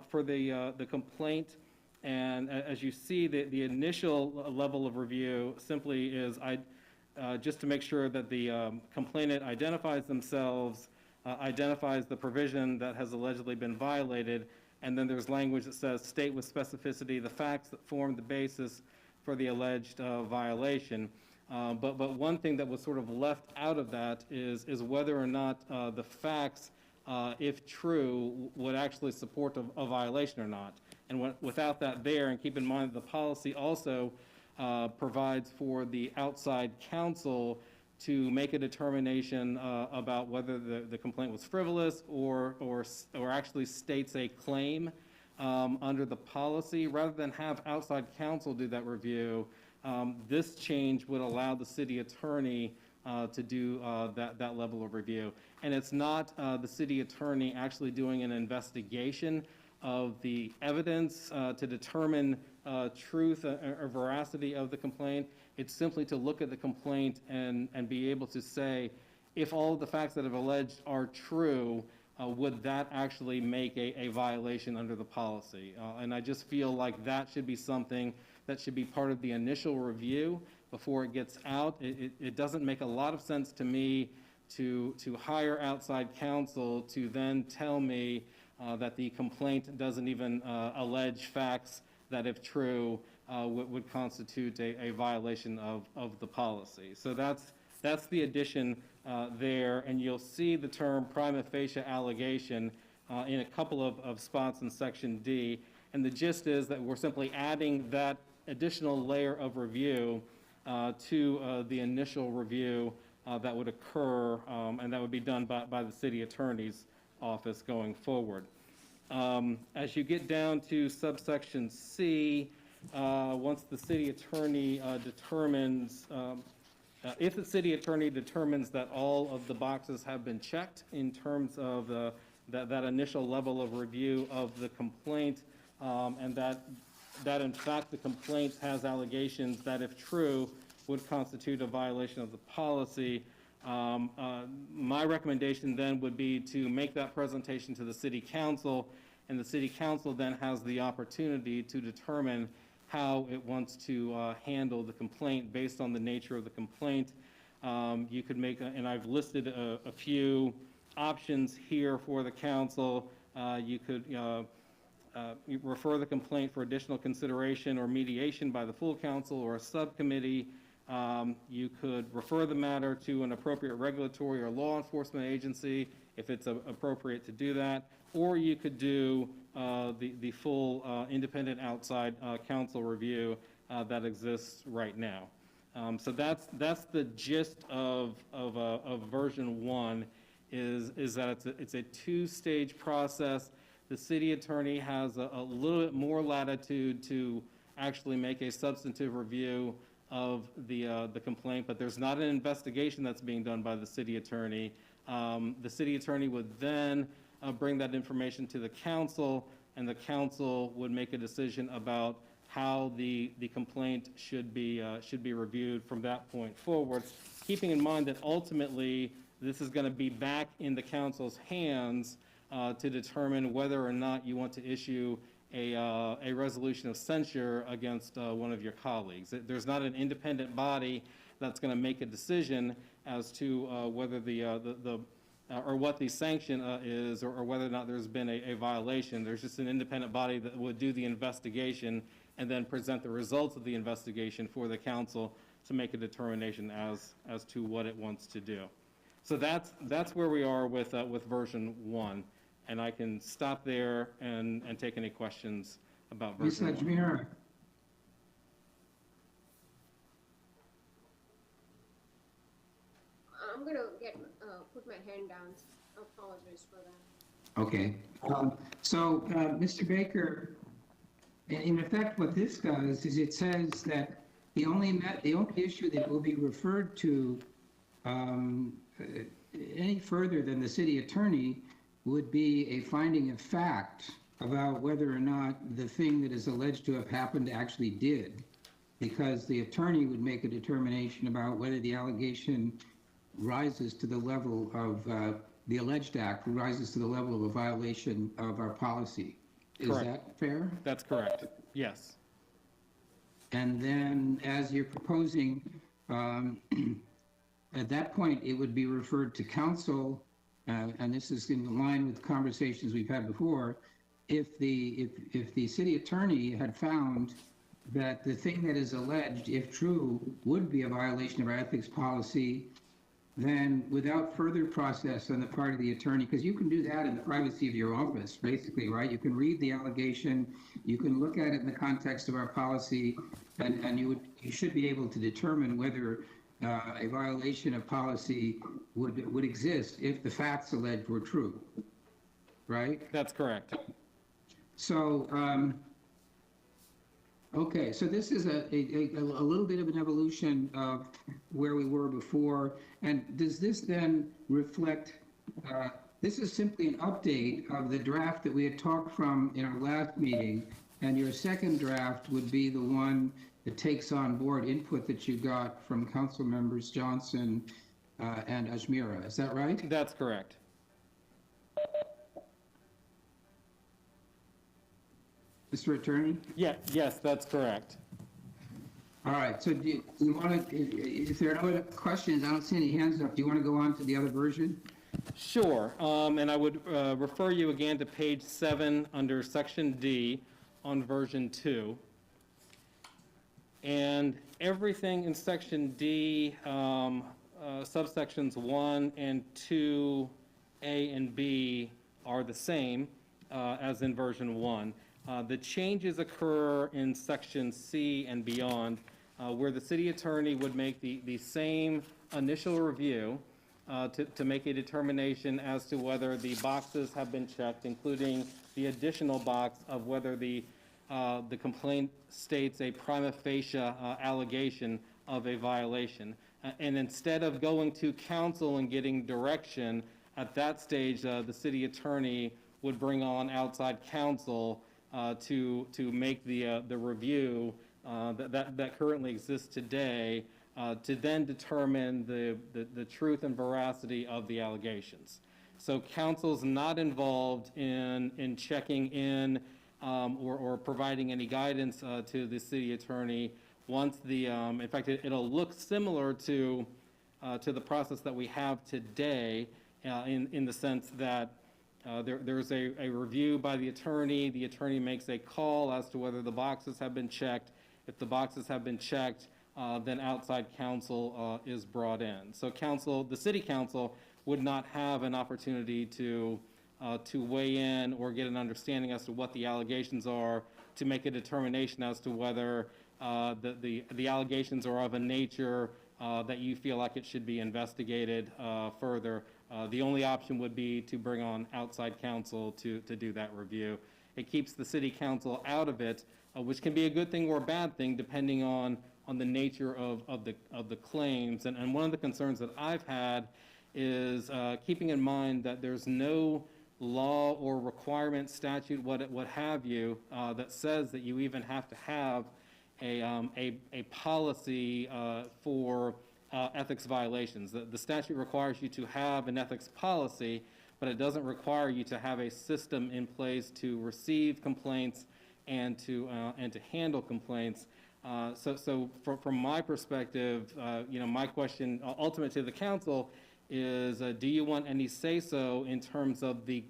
for the complaint. And as you see, the initial level of review simply is just to make sure that the complainant identifies themselves, identifies the provision that has allegedly been violated, and then there's language that says state with specificity the facts that form the basis for the alleged violation. But one thing that was sort of left out of that is whether or not the facts, if true, would actually support a violation or not. And without that there, and keep in mind that the policy also provides for the outside counsel to make a determination about whether the complaint was frivolous or actually states a claim under the policy. Rather than have outside counsel do that review, this change would allow the city attorney to do that level of review. And it's not the city attorney actually doing an investigation of the evidence to determine truth or veracity of the complaint. It's simply to look at the complaint and be able to say, if all of the facts that have alleged are true, would that actually make a violation under the policy? And I just feel like that should be something that should be part of the initial review before it gets out. It doesn't make a lot of sense to me to hire outside counsel to then tell me that the complaint doesn't even allege facts that, if true, would constitute a violation of the policy. So that's the addition there, and you'll see the term prima facie allegation in a couple of spots in section D, and the gist is that we're simply adding that additional layer of review to the initial review that would occur, and that would be done by the city attorney's office going forward. As you get down to subsection C, once the city attorney determines, if the city attorney determines that all of the boxes have been checked in terms of that initial level of review of the complaint, and that in fact the complaint has allegations that, if true, would constitute a violation of the policy, my recommendation then would be to make that presentation to the city council, and the city council then has the opportunity to determine how it wants to handle the complaint based on the nature of the complaint. You could make, and I've listed a few options here for the council. You could you refer the complaint for additional consideration or mediation by the full council or a subcommittee. You could refer the matter to an appropriate regulatory or law enforcement agency if it's appropriate to do that, or you could do the full independent outside counsel review that exists right now. So that's the gist of version 1, is that it's a two-stage process. The city attorney has a little bit more latitude to actually make a substantive review of the complaint, but there's not an investigation that's being done by the city attorney. The city attorney would then bring that information to the council, and the council would make a decision about how the complaint should be reviewed from that point forward, keeping in mind that ultimately this is going to be back in the council's hands to determine whether or not you want to issue a resolution of censure against one of your colleagues. There's not an independent body that's going to make a decision as to whether or what the sanction is, or whether or not there's been a violation. There's just an independent body that would do the investigation and then present the results of the investigation for the council to make a determination as to what it wants to do. So that's where we are with version 1, and I can stop there and take any questions about version 1. Ms. Ajmera. I'm gonna put my hand down. I apologize for that. Okay. Mr. Baker, in effect, what this does is it says that the only issue that will be referred to any further than the city attorney would be a finding of fact about whether or not the thing that is alleged to have happened actually did, because the attorney would make a determination about whether the allegation rises to the level of the alleged act rises to the level of a violation of our policy. Is Correct. that fair? That's correct, yes. And then, as you're proposing, at that point, it would be referred to council, and this is in line with conversations we've had before. If the city attorney had found that the thing that is alleged, if true, would be a violation of our ethics policy, then without further process on the part of the attorney, because you can do that in the privacy of your office, basically, right? You can read the allegation, you can look at it in the context of our policy, and you should be able to determine whether a violation of policy would exist if the facts alleged were true, right? That's correct. So, okay, so this is a little bit of an evolution of where we were before. And does this then reflect, this is simply an update of the draft that we had talked from in our last meeting, and your second draft would be the one that takes on board input that you got from council members Johnson and Ajmera. Is that right? That's correct. Mr. Attorney? Yes, that's correct. All right, so do you want to, if there are no other questions, I don't see any hands up. Do you want to go on to the other version? Sure, and I would refer you again to page 7 under section D on version 2. And everything in section D, subsections 1 and 2, A and B are the same as in version 1. The changes occur in section C and beyond, where the city attorney would make the same initial review to make a determination as to whether the boxes have been checked, including the additional box of whether the complaint states a prima facie allegation of a violation. And instead of going to council and getting direction, at that stage, the city attorney would bring on outside counsel to make the review that currently exists today, to then determine the truth and veracity of the allegations. So council's not involved in checking in or providing any guidance to the city attorney. Once in fact, it'll look similar to the process that we have today, in the sense that there's a review by the attorney makes a call as to whether the boxes have been checked. If the boxes have been checked, then outside counsel is brought in. So the city council would not have an opportunity to weigh in or get an understanding as to what the allegations are, to make a determination as to whether the allegations are of a nature that you feel like it should be investigated further. The only option would be to bring on outside counsel to do that review. It keeps the city council out of it, which can be a good thing or a bad thing depending on the nature of the claims. And one of the concerns that I've had is keeping in mind that there's no law or requirement, statute, what have you, that says that you even have to have a policy for ethics violations. The statute requires you to have an ethics policy, but it doesn't require you to have a system in place to receive complaints and to handle complaints. So from my perspective, my question ultimate to the council is, do you want any say-so in terms of the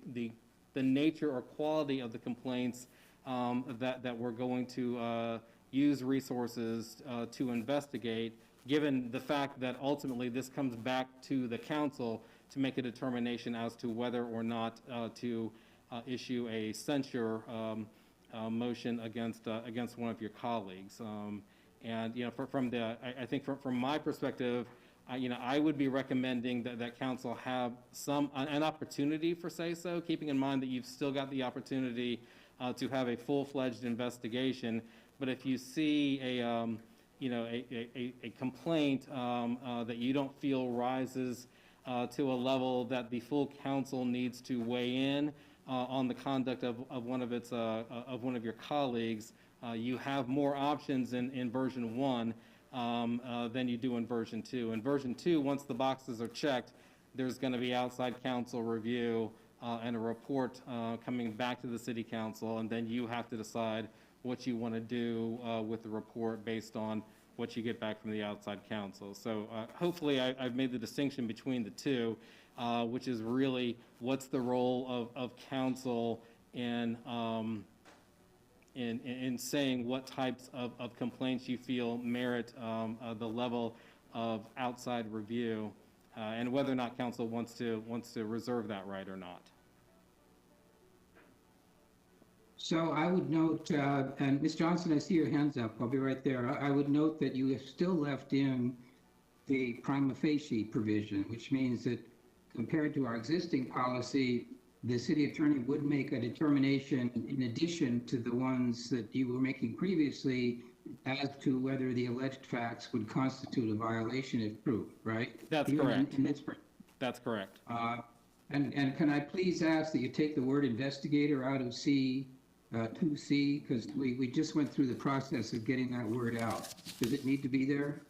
nature or quality of the complaints that we're going to use resources to investigate, given the fact that ultimately this comes back to the council to make a determination as to whether or not to issue a censure motion against one of your colleagues. And I think from my perspective, I would be recommending that council have an opportunity for say-so, keeping in mind that you've still got the opportunity to have a full-fledged investigation. But if you see a complaint that you don't feel rises to a level that the full council needs to weigh in on the conduct of one of your colleagues, you have more options in version 1 than you do in version 2. In version 2, once the boxes are checked, there's going to be outside council review and a report coming back to the city council, and then you have to decide what you want to do with the report based on what you get back from the outside council. So hopefully I've made the distinction between the two, which is really what's the role of council in saying what types of complaints you feel merit the level of outside review, and whether or not council wants to reserve that right or not. So I would note, and Ms. Johnson, I see your hands up. I'll be right there. I would note that you have still left in the prima facie provision, which means that compared to our existing policy, the city attorney would make a determination in addition to the ones that you were making previously as to whether the alleged facts would constitute a violation if proved, right? That's correct. That's correct. And can I please ask that you take the word investigator out of C, 2C, because we just went through the process of getting that word out. Does it need to be there?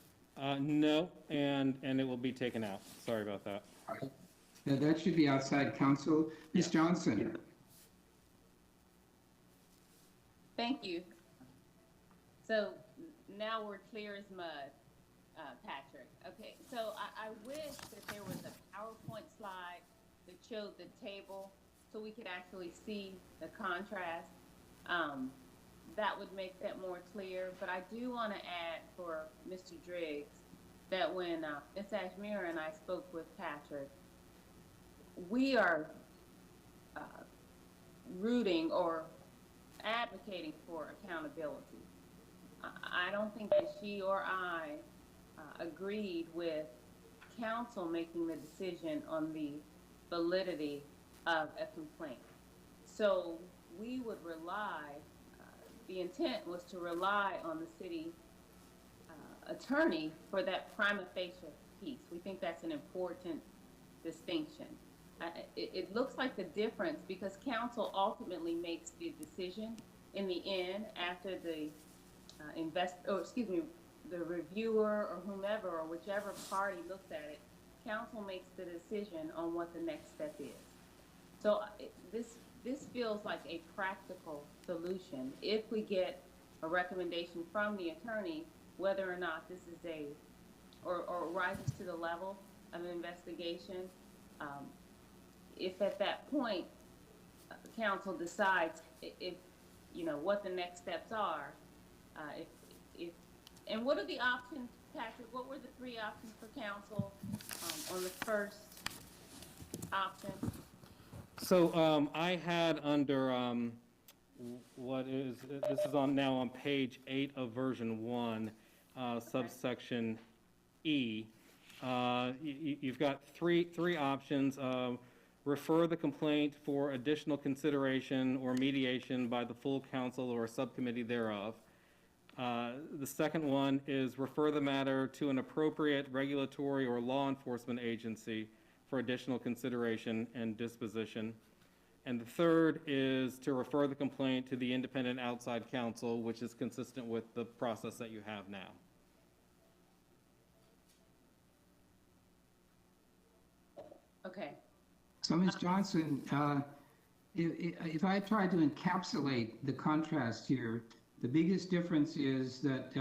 No, and it will be taken out. Sorry about that. That should be outside counsel. Ms. Johnson. Thank you. So now we're clear as mud, Patrick. Okay, so I wish that there was a PowerPoint slide that showed the table so we could actually see the contrast. That would make that more clear. But I do want to add for Mr. Driggs that when Ms. Ashmira and I spoke with Patrick, we are rooting or advocating for accountability. I don't think that she or I agreed with council making the decision on the validity of a complaint. So we would rely, the intent was to rely on the city attorney for that prima facie piece. We think that's an important distinction. It looks like the difference because council ultimately makes the decision in the end after the the reviewer or whomever or whichever party looks at it. Council makes the decision on what the next step is. So this feels like a practical solution. If we get a recommendation from the attorney, whether or not this is or rises to the level of an investigation, if at that point council decides if what the next steps are, and what are the options, Patrick? What were the 3 options for council on the first option? So I had under this is now on page 8 of version 1, subsection E. You've got three options. Refer the complaint for additional consideration or mediation by the full council or a subcommittee thereof. The second one is refer the matter to an appropriate regulatory or law enforcement agency for additional consideration and disposition. And the third is to refer the complaint to the independent outside counsel, which is consistent with the process that you have now. Okay. So, Ms. Johnson, if I tried to encapsulate the contrast here, the biggest difference is that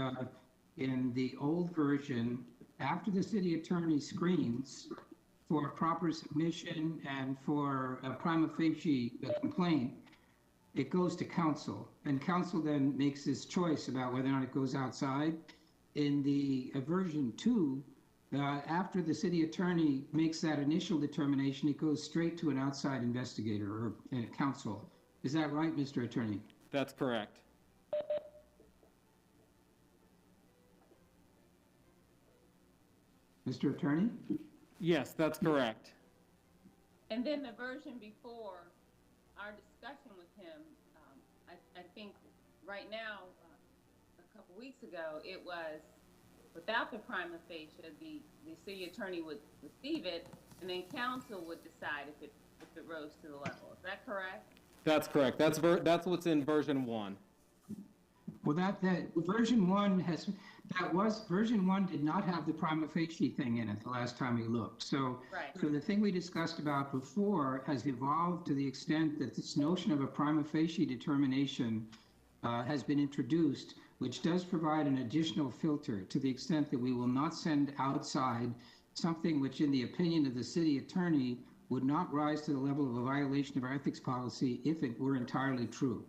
in the old version, after the city attorney screens for proper submission and for a prima facie complaint, it goes to council, and council then makes this choice about whether or not it goes outside. In the version 2, after the city attorney makes that initial determination, it goes straight to an outside investigator or counsel. Is that right, Mr. Attorney? That's correct. Mr. Attorney? Yes, that's correct. And then the version before our discussion with him, I think right now, a couple weeks ago, it was without the prima facie, the city attorney would receive it, and then council would decide if it rose to the level. Is that correct? That's correct. That's what's in version 1. Well, that version 1 version 1 did not have the prima facie thing in it the last time we looked. So, Right. So the thing we discussed about before has evolved to the extent that this notion of a prima facie determination has been introduced, which does provide an additional filter to the extent that we will not send outside something which, in the opinion of the city attorney, would not rise to the level of a violation of our ethics policy if it were entirely true.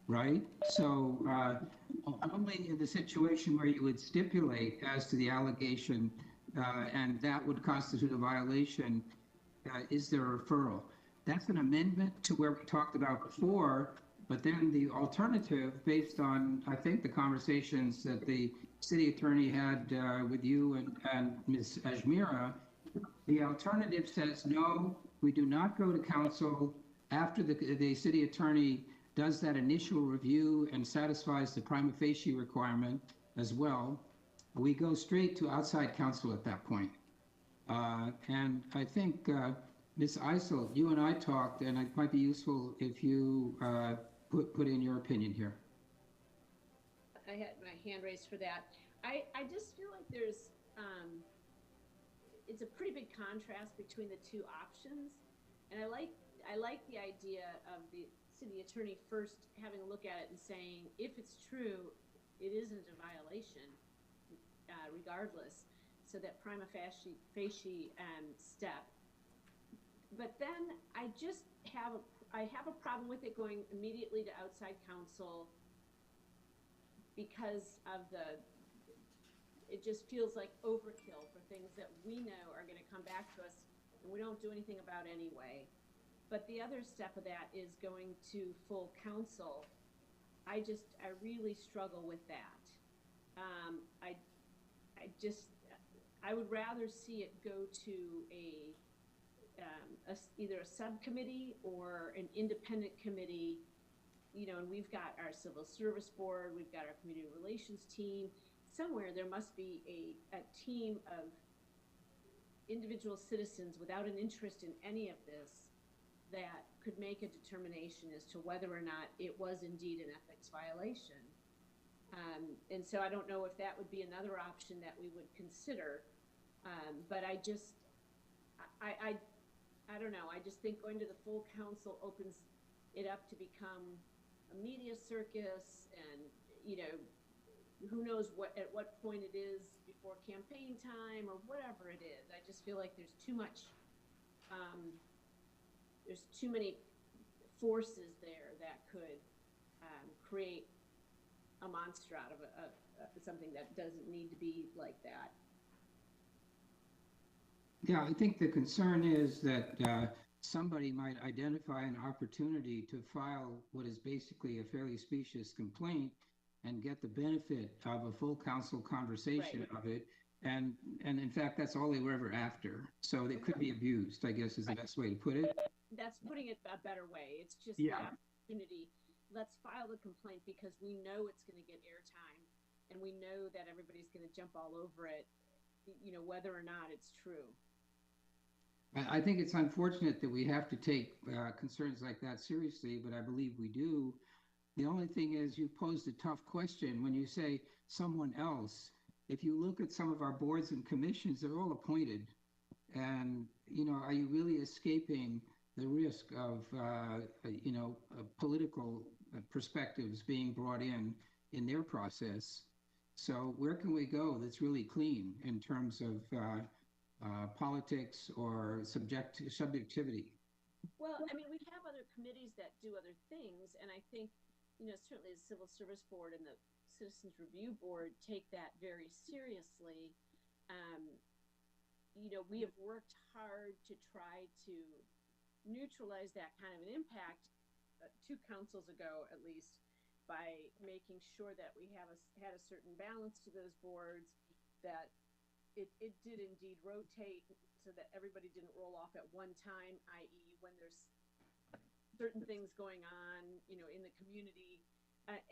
Right? So only in the situation where you would stipulate as to the allegation and that would constitute a violation, is there a referral? That's an amendment to where we talked about before, but then the alternative, based on, I think, the conversations that the city attorney had with you and Ms. Ajmira, the alternative says, no, we do not go to council after the city attorney does that initial review and satisfies the prima facie requirement as well. We go straight to outside counsel at that point. And I think, Ms. Eisel, you and I talked, and it might be useful if you put in your opinion here. I had my hand raised for that. I just feel like there's, it's a pretty big contrast between the two options. And I like the idea of the city attorney first having a look at it and saying, if it's true, it isn't a violation, regardless. So that prima facie step. But then I just have a problem with it going immediately to outside counsel because of it just feels like overkill for things that we know are going to come back to us and we don't do anything about anyway. But the other step of that is going to full council. I really struggle with that. I would rather see it go to either a subcommittee or an independent committee, and we've got our civil service board, we've got our community relations team. Somewhere there must be a team of individual citizens without an interest in any of this that could make a determination as to whether or not it was indeed an ethics violation. And so I don't know if that would be another option that we would consider. But I don't know. I just think going to the full council opens it up to become a media circus, and who knows at what point it is before campaign time or whatever it is. I just feel like there's too much. There's too many forces there that could create a monster out of something that doesn't need to be like that. Yeah, I think the concern is that somebody might identify an opportunity to file what is basically a fairly specious complaint and get the benefit of a full council conversation of it. And in fact, that's all they were ever after. So it could be abused, I guess, is the best way to put it. That's putting it a better way. It's just the opportunity. Let's file the complaint because we know it's going to get airtime, and we know that everybody's going to jump all over it, whether or not it's true. I think it's unfortunate that we have to take concerns like that seriously, but I believe we do. The only thing is you posed a tough question when you say someone else. If you look at some of our boards and commissions, they're all appointed. And, are you really escaping the risk of, political perspectives being brought in their process? So where can we go that's really clean in terms of politics or subjectivity? Well, I mean, we have other committees that do other things, and I think, certainly the Civil Service Board and the Citizens Review Board take that very seriously. We have worked hard to try to neutralize that kind of an impact 2 councils ago, at least, by making sure that we had a certain balance to those boards, that it did indeed rotate so that everybody didn't roll off at one time, i.e. when there's certain things going on, in the community.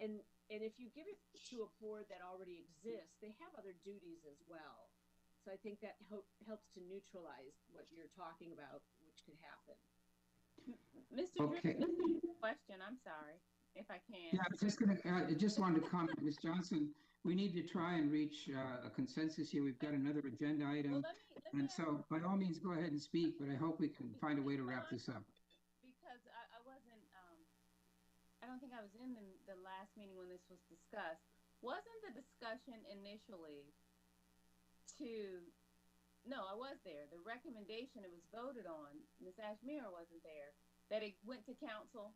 And if you give it to a board that already exists, they have other duties as well. So I think that helps to neutralize what you're talking about, which could happen. Mr. Okay. Question, I'm sorry, if I can. Yeah, I just wanted to comment, Ms. Johnson, we need to try and reach a consensus here. We've got another agenda item. And so by all means, go ahead and speak, but I hope we can find a way to wrap this up. Because I wasn't, I don't think I was in the last meeting when this was discussed. Wasn't the discussion initially no, I was there. The recommendation, it was voted on, Ms. Ashmira wasn't there, that it went to council?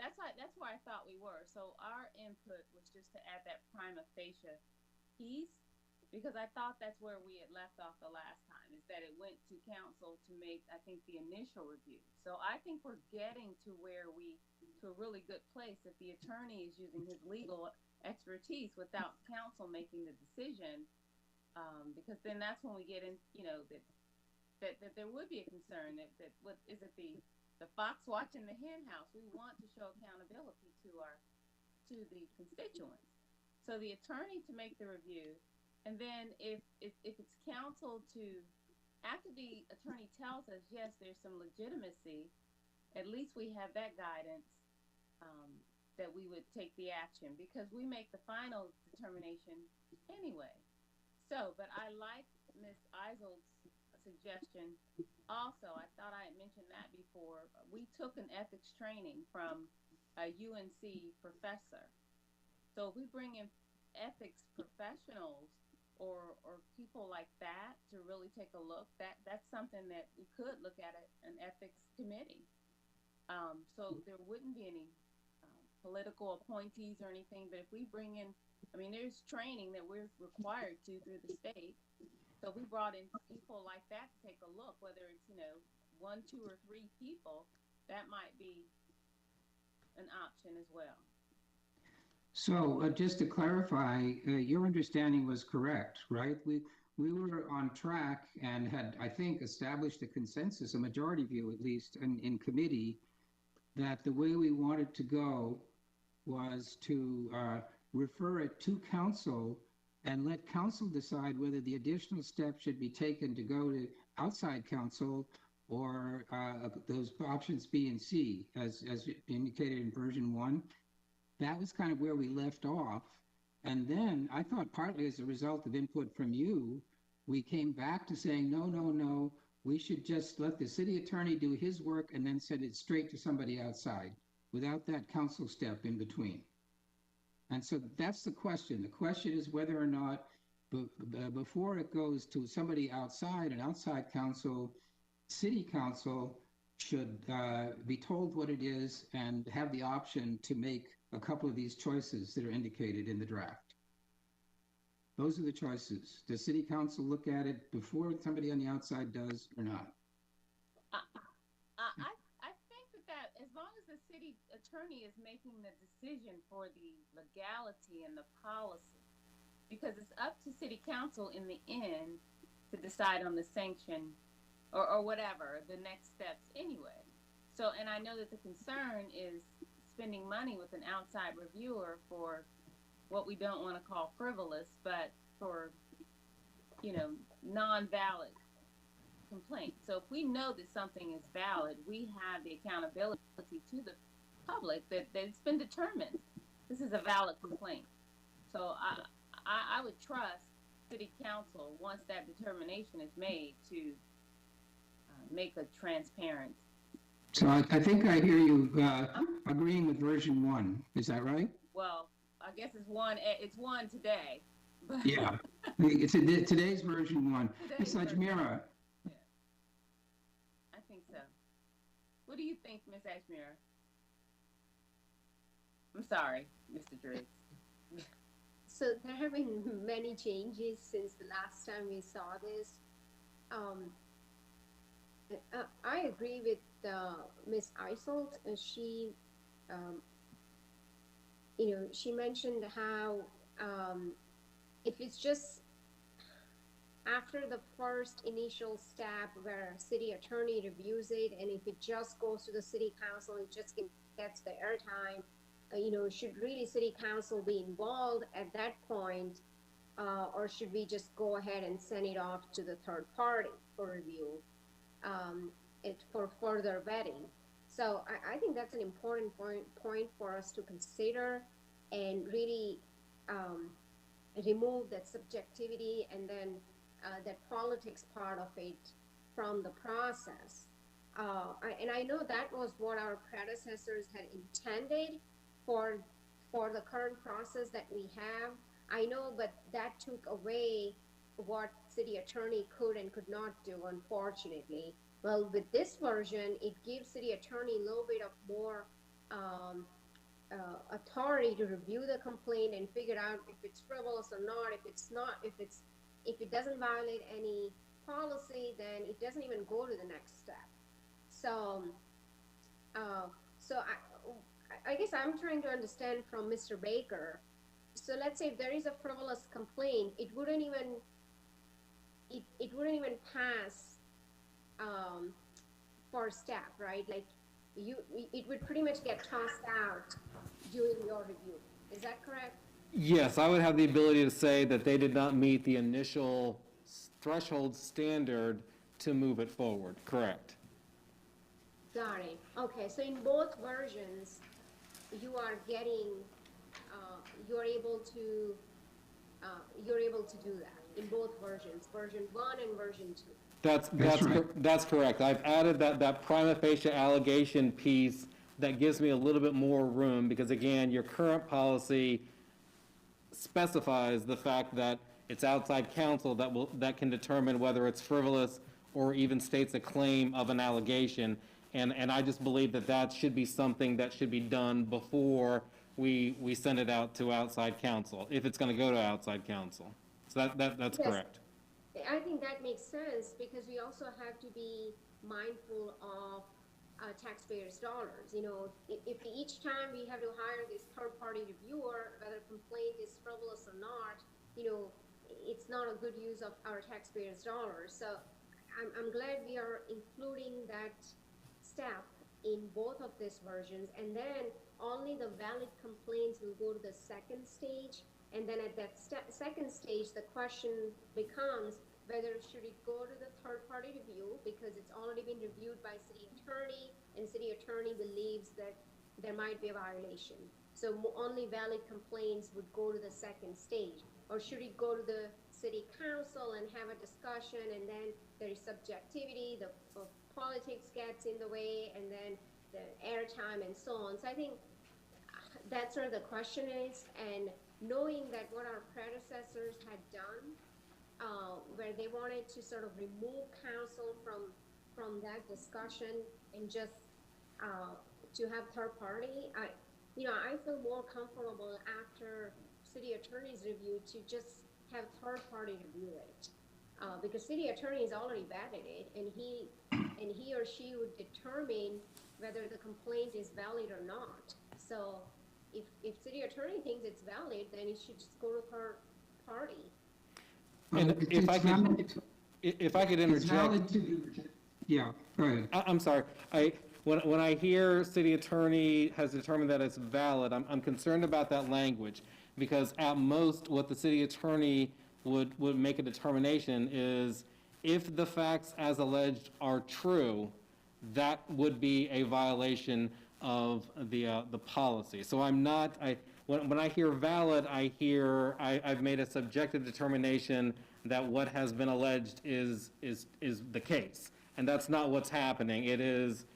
That's where I thought we were. So our input was just to add that prima facie piece, because I thought that's where we had left off the last time, is that it went to council to make, I think, the initial review. So I think we're getting to to a really good place if the attorney is using his legal expertise without council making the decision, because then that's when we get in, that there would be a concern that what is it, the fox watching the hen house. We want to show accountability to the constituents. So the attorney to make the review, and then if it's counsel to, after the attorney tells us, yes, there's some legitimacy, at least we have that guidance, that we would take the action, because we make the final determination anyway. So, but I like Ms. Eisel's suggestion. Also, I thought I had mentioned that before. We took an ethics training from a UNC professor. So if we bring in ethics professionals or people like that to really take a look, that's something that we could look at an ethics committee. So there wouldn't be any political appointees or anything, but if we bring in, there's training that we're required to through the state. So we brought in people like that to take a look, whether it's, 1, 2, or 3 people, that might be an option as well. So just to clarify, your understanding was correct, right? We were on track and had, I think, established a consensus, a majority view at least, in committee, that the way we wanted to go was to refer it to council and let council decide whether the additional steps should be taken to go to outside council or those options B and C, as indicated in version 1. That was kind of where we left off. And then I thought partly as a result of input from you, we came back to saying, no, we should just let the city attorney do his work and then send it straight to somebody outside without that council step in between. And so that's the question. The question is whether or not before it goes to somebody outside, an outside council, city council should be told what it is and have the option to make a couple of these choices that are indicated in the draft. Those are the choices. Does city council look at it before somebody on the outside does or not? I think that as long as the city attorney is making the decision for the legality and the policy, because it's up to city council in the end to decide on the sanction or whatever, the next steps anyway. So, and I know that the concern is spending money with an outside reviewer for what we don't want to call frivolous, but for, non-valid complaint. So if we know that something is valid, we have the accountability to the public that it's been determined this is a valid complaint. So I would trust city council, once that determination is made, to make a transparent. So I think I hear you agreeing with version 1. Is that right? Well, I guess it's one today. But Yeah. It's today's version 1. Ms. Today's version. Ajmira, Yeah, I think so. What do you think, Ms. Ashmira? I'm sorry, Mr. Driggs. So there have been many changes since the last time we saw this. I agree with Ms. Isolt. She mentioned how if it's just after the first initial step where city attorney reviews it, and if it just goes to the city council, it just gets the airtime. Should really city council be involved at that point, or should we just go ahead and send it off to the third party for review, for further vetting? So I think that's an important point for us to consider, and really remove that subjectivity and then that politics part of it from the process. And I know that was what our predecessors had intended for the current process that we have. I know, but that took away what city attorney could and could not do, unfortunately. Well, with this version, it gives city attorney a little bit of more authority to review the complaint and figure out if it's frivolous or not. If it doesn't violate any policy, then it doesn't even go to the next step. So I guess I'm trying to understand from Mr. Baker. So let's say if there is a frivolous complaint, it wouldn't even pass for staff, right? Like it would pretty much get tossed out during your review. Is that correct? Yes, I would have the ability to say that they did not meet the initial threshold standard to move it forward, correct? Got it. Okay, so in both versions, you are getting, you're able to do that in both versions, version 1 and version 2. That's correct. I've added that prima facie allegation piece that gives me a little bit more room, because again, your current policy specifies the fact that it's outside counsel that can determine whether it's frivolous or even states a claim of an allegation. And I just believe that should be something that should be done before we send it out to outside counsel, if it's going to go to outside counsel. So that's Yes. correct. I think that makes sense, because we also have to be mindful of taxpayers' dollars. If each time we have to hire this third-party reviewer, whether a complaint is frivolous or not, it's not a good use of our taxpayers' dollars. So I'm glad we are including that step in both of these versions, and then only the valid complaints will go to the second stage. And then at that second stage, the question becomes whether should it go to the third-party review, because it's already been reviewed by city attorney, and city attorney believes that there might be a violation. So only valid complaints would go to the second stage. Or should it go to the city council and have a discussion, and then there is subjectivity, the politics gets in the way, and then the airtime and so on. So I think that's where the question is, and knowing that what our predecessors had done, where they wanted to sort of remove counsel from that discussion and just to have third party, I feel more comfortable after city attorney's review to just have third party review it, because city attorney has already vetted it, and he or she would determine whether the complaint is valid or not. So if city attorney thinks it's valid, then it should just go to third party. And if I could interject. It's valid yeah, go ahead. I'm sorry. When I hear city attorney has determined that it's valid, I'm concerned about that language, because at most what the city attorney would make a determination is if the facts as alleged are true, that would be a violation of the policy. So I'm not, when I hear valid, I've made a subjective determination that what has been alleged is the case. And that's not what's happening. It is,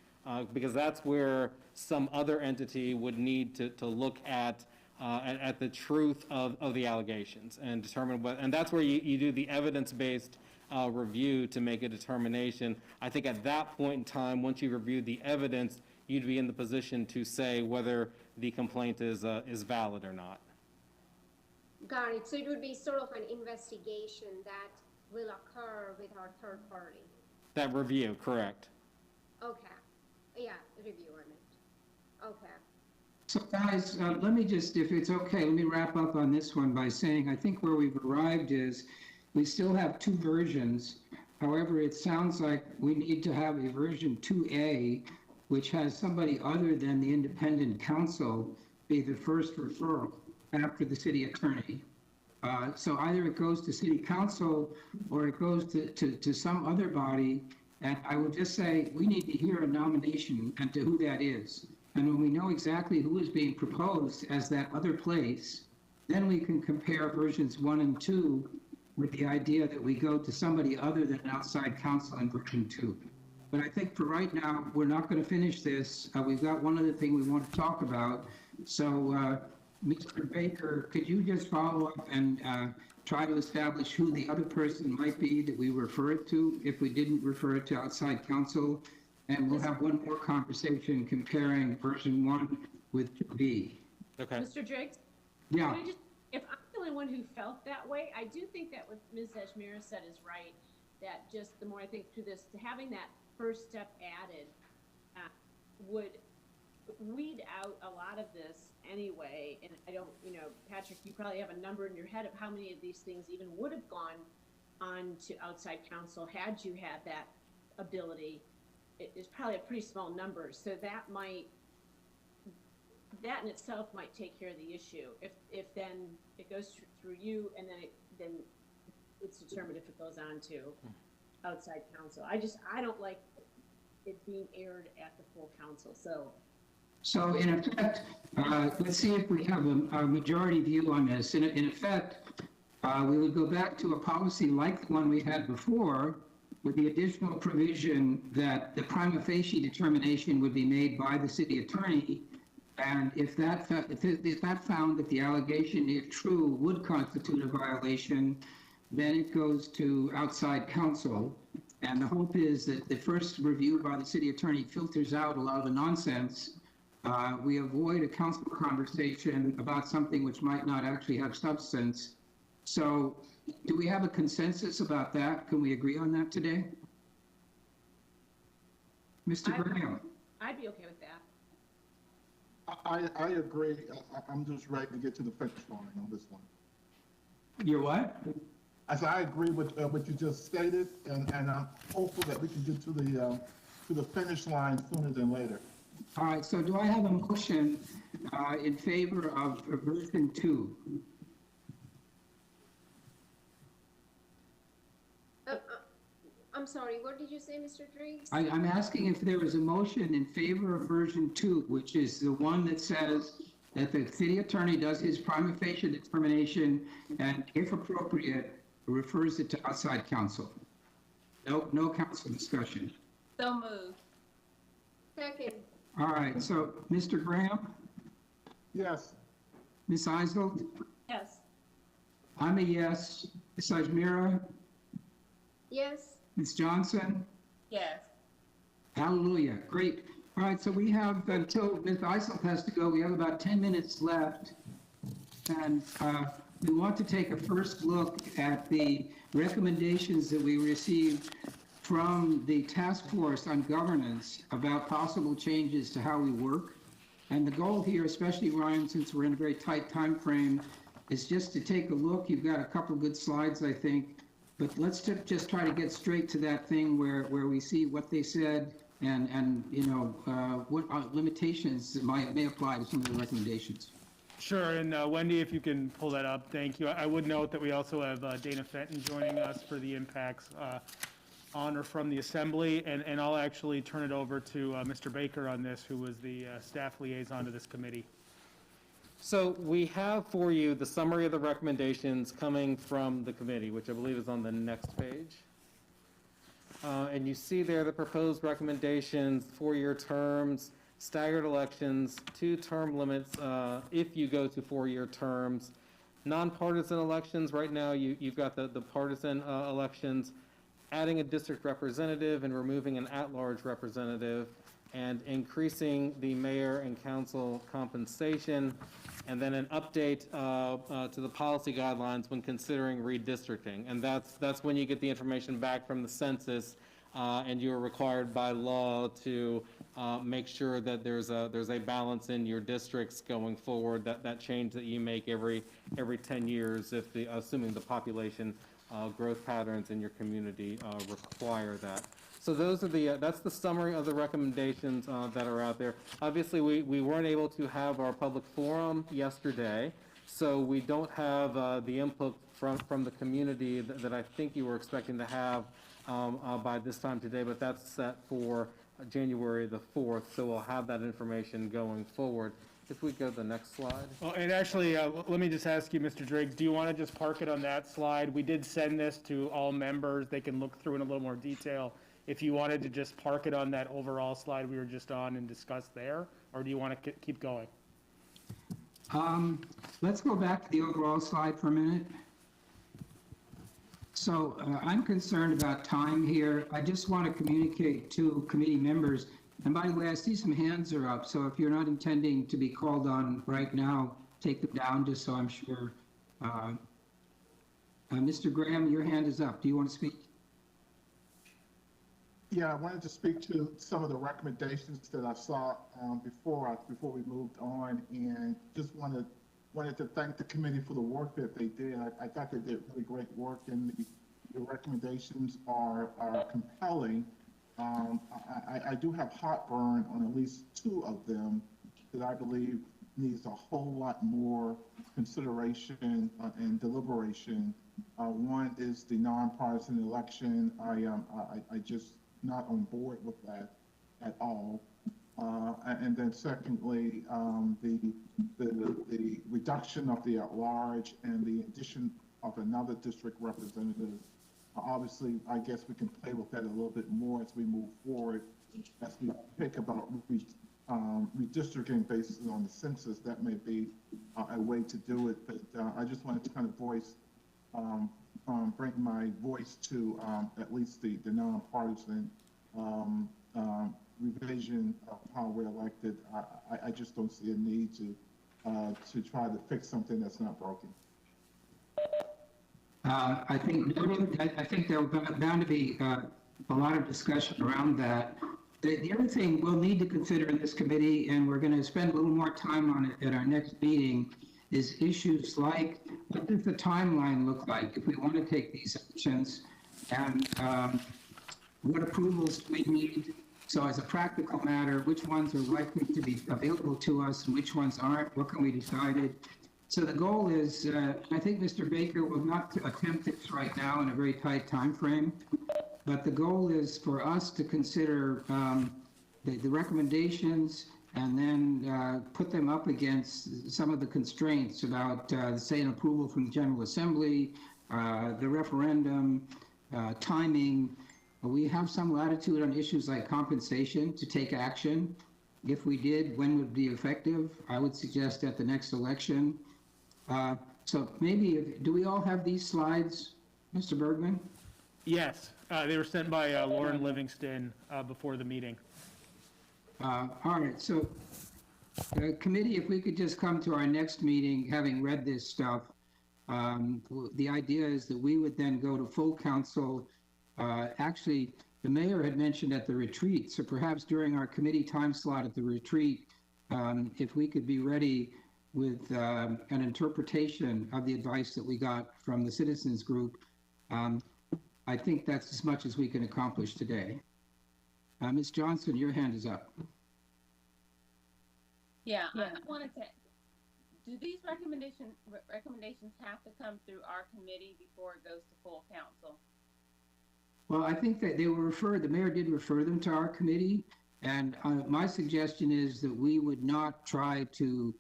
because that's where some other entity would need to look at the truth of the allegations and determine what, and that's where you do the evidence-based review to make a determination. I think at that point in time, once you've reviewed the evidence, you'd be in the position to say whether the complaint is valid or not. Got it. So it would be sort of an investigation that will occur with our third party. That review, correct. Okay. Yeah, review, I meant. Okay. So guys, let me just, if it's okay, let me wrap up on this one by saying I think where we've arrived is we still have two versions. However, it sounds like we need to have a version 2A, which has somebody other than the independent counsel be the first referral after the city attorney. So either it goes to city council or it goes to some other body. And I would just say we need to hear a nomination and to who that is. And when we know exactly who is being proposed as that other place, then we can compare versions 1 and 2 with the idea that we go to somebody other than outside counsel in version 2. But I think for right now, we're not going to finish this. We've got one other thing we want to talk about. So, Mr. Baker, could you just follow up and try to establish who the other person might be that we refer it to if we didn't refer it to outside counsel? And we'll have one more conversation comparing version 1 with 2B. Okay. Mr. Driggs? Yeah. Can I just, if I'm the only one who felt that way, I do think that what Ms. Eshmira said is right, that just the more I think through this, having that first step added would weed out a lot of this anyway. And I don't, Patrick, you probably have a number in your head of how many of these things even would have gone on to outside counsel had you had that ability. It's probably a pretty small number. So that in itself might take care of the issue. If then it goes through you and then it's determined if it goes on to outside counsel. I don't like it being aired at the full council. So in effect, let's see if we have a majority view on this. In effect, we would go back to a policy like the one we had before, with the additional provision that the prima facie determination would be made by the city attorney. And if that found that the allegation, if true, would constitute a violation, then it goes to outside counsel. And the hope is that the first review by the city attorney filters out a lot of the nonsense. We avoid a council conversation about something which might not actually have substance. So do we have a consensus about that? Can we agree on that today? Mr. Graham? I'd be okay with that. I agree. I'm just ready to get to the finish line on this one. You're what? I said I agree with what you just stated, and I'm hopeful that we can get to the finish line sooner than later. All right, so do I have a motion in favor of version 2? I'm sorry, what did you say, Mr. Driggs? I'm asking if there is a motion in favor of version 2, which is the one that says that the city attorney does his prima facie determination and, if appropriate, refers it to outside counsel. No council discussion. So moved. Second. All right, so Mr. Graham? Yes. Ms. Eisel? Yes. I'm a yes. Ms. Ajmira? Yes. Ms. Johnson? Yes. Hallelujah. Great. All right, so we have until Ms. Eisel has to go, we have about 10 minutes left. And we want to take a first look at the recommendations that we received from the task force on governance about possible changes to how we work. And the goal here, especially Ryan, since we're in a very tight time frame, is just to take a look. You've got a couple of good slides, I think, but let's just try to get straight to that thing where we see what they said and what limitations that may apply to some of the recommendations. Sure, and Wendy, if you can pull that up, thank you. I would note that we also have Dana Fenton joining us for the impacts on or from the Assembly, and I'll actually turn it over to Mr. Baker on this, who was the staff liaison to this committee. So we have for you the summary of the recommendations coming from the committee, which I believe is on the next page. And you see there the proposed recommendations, 4-year terms, staggered elections, 2 term limits if you go to 4-year terms, nonpartisan elections. Right now, you've got the partisan elections, adding a district representative and removing an at-large representative, and increasing the mayor and council compensation, and then an update to the policy guidelines when considering redistricting. And that's when you get the information back from the census, and you're required by law to make sure that there's a balance in your districts going forward. That change that you make every 10 years, if assuming the population growth patterns in your community require that. So those are that's the summary of the recommendations that are out there. Obviously, we weren't able to have our public forum yesterday, so we don't have the input from the community that I think you were expecting to have by this time today, but that's set for January the 4th, so we'll have that information going forward. If we go to the next slide. Well, and actually, let me just ask you, Mr. Driggs, do you want to just park it on that slide? We did send this to all members. They can look through in a little more detail. If you wanted to just park it on that overall slide we were just on and discuss there, or do you want to keep going? Let's go back to the overall slide for a minute. So I'm concerned about time here. I just want to communicate to committee members. And by the way, I see some hands are up. So if you're not intending to be called on right now, take them down just so I'm sure. Mr. Graham, your hand is up. Do you want to speak? Yeah, I wanted to speak to some of the recommendations that I saw before we moved on, and just wanted to thank the committee for the work that they did. I thought they did really great work, and the recommendations are compelling. I do have heartburn on at least 2 of them that I believe needs a whole lot more consideration and deliberation. One is the nonpartisan election. I just not on board with that at all. And then secondly, the reduction of the at-large and the addition of another district representative. Obviously, I guess we can play with that a little bit more as we move forward, as we think about redistricting based on the census. That may be a way to do it, but I just wanted to kind of bring my voice to at least the nonpartisan revision of how we're elected. I just don't see a need to try to fix something that's not broken. I think there was bound to be a lot of discussion around that. The other thing we'll need to consider in this committee, and we're going to spend a little more time on it at our next meeting, is issues like, what does the timeline look like if we want to take these actions, and what approvals do we need? So as a practical matter, which ones are likely to be available to us and which ones aren't? What can we decide? So the goal is, I think Mr. Baker will not attempt this right now in a very tight time frame, but the goal is for us to consider the recommendations and then put them up against some of the constraints about, say, an approval from the General Assembly, the referendum, timing. We have some latitude on issues like compensation to take action. If we did, when would it be effective? I would suggest at the next election. So maybe, do we all have these slides, Mr. Bergman? Yes, they were sent by Lauren Livingston before the meeting. All right, so committee, if we could just come to our next meeting having read this stuff, the idea is that we would then go to full council. Actually, the mayor had mentioned at the retreat, so perhaps during our committee time slot at the retreat, if we could be ready with an interpretation of the advice that we got from the citizens group, I think that's as much as we can accomplish today. Ms. Johnson, your hand is up. Yeah, I wanted to, do these recommendations have to come through our committee before it goes to full council? Well, I think that they were referred, the mayor did refer them to our committee, and my suggestion is that we would not try to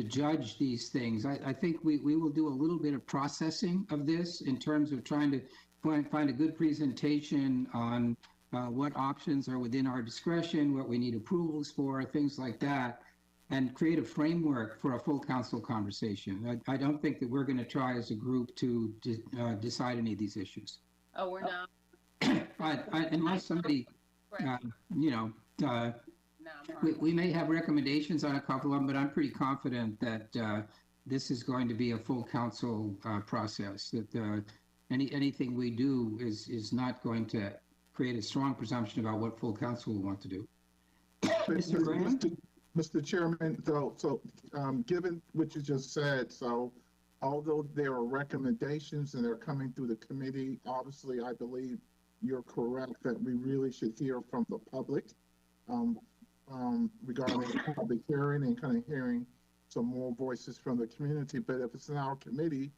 judge these things. I think we will do a little bit of processing of this in terms of trying to find a good presentation on what options are within our discretion, what we need approvals for, things like that, and create a framework for a full council conversation. I don't think that we're going to try as a group to decide any of these issues. Oh, we're not. Unless somebody, you know, we may have recommendations on a couple of them, but I'm pretty confident that this is going to be a full council process, that anything we do is not going to create a strong presumption about what full council will want to do. Mr. Graham? Mr. Chairman, so given what you just said, so although there are recommendations and they're coming through the committee, obviously I believe you're correct that we really should hear from the public regarding the public hearing and kind of hearing some more voices from the community. But if it's in our committee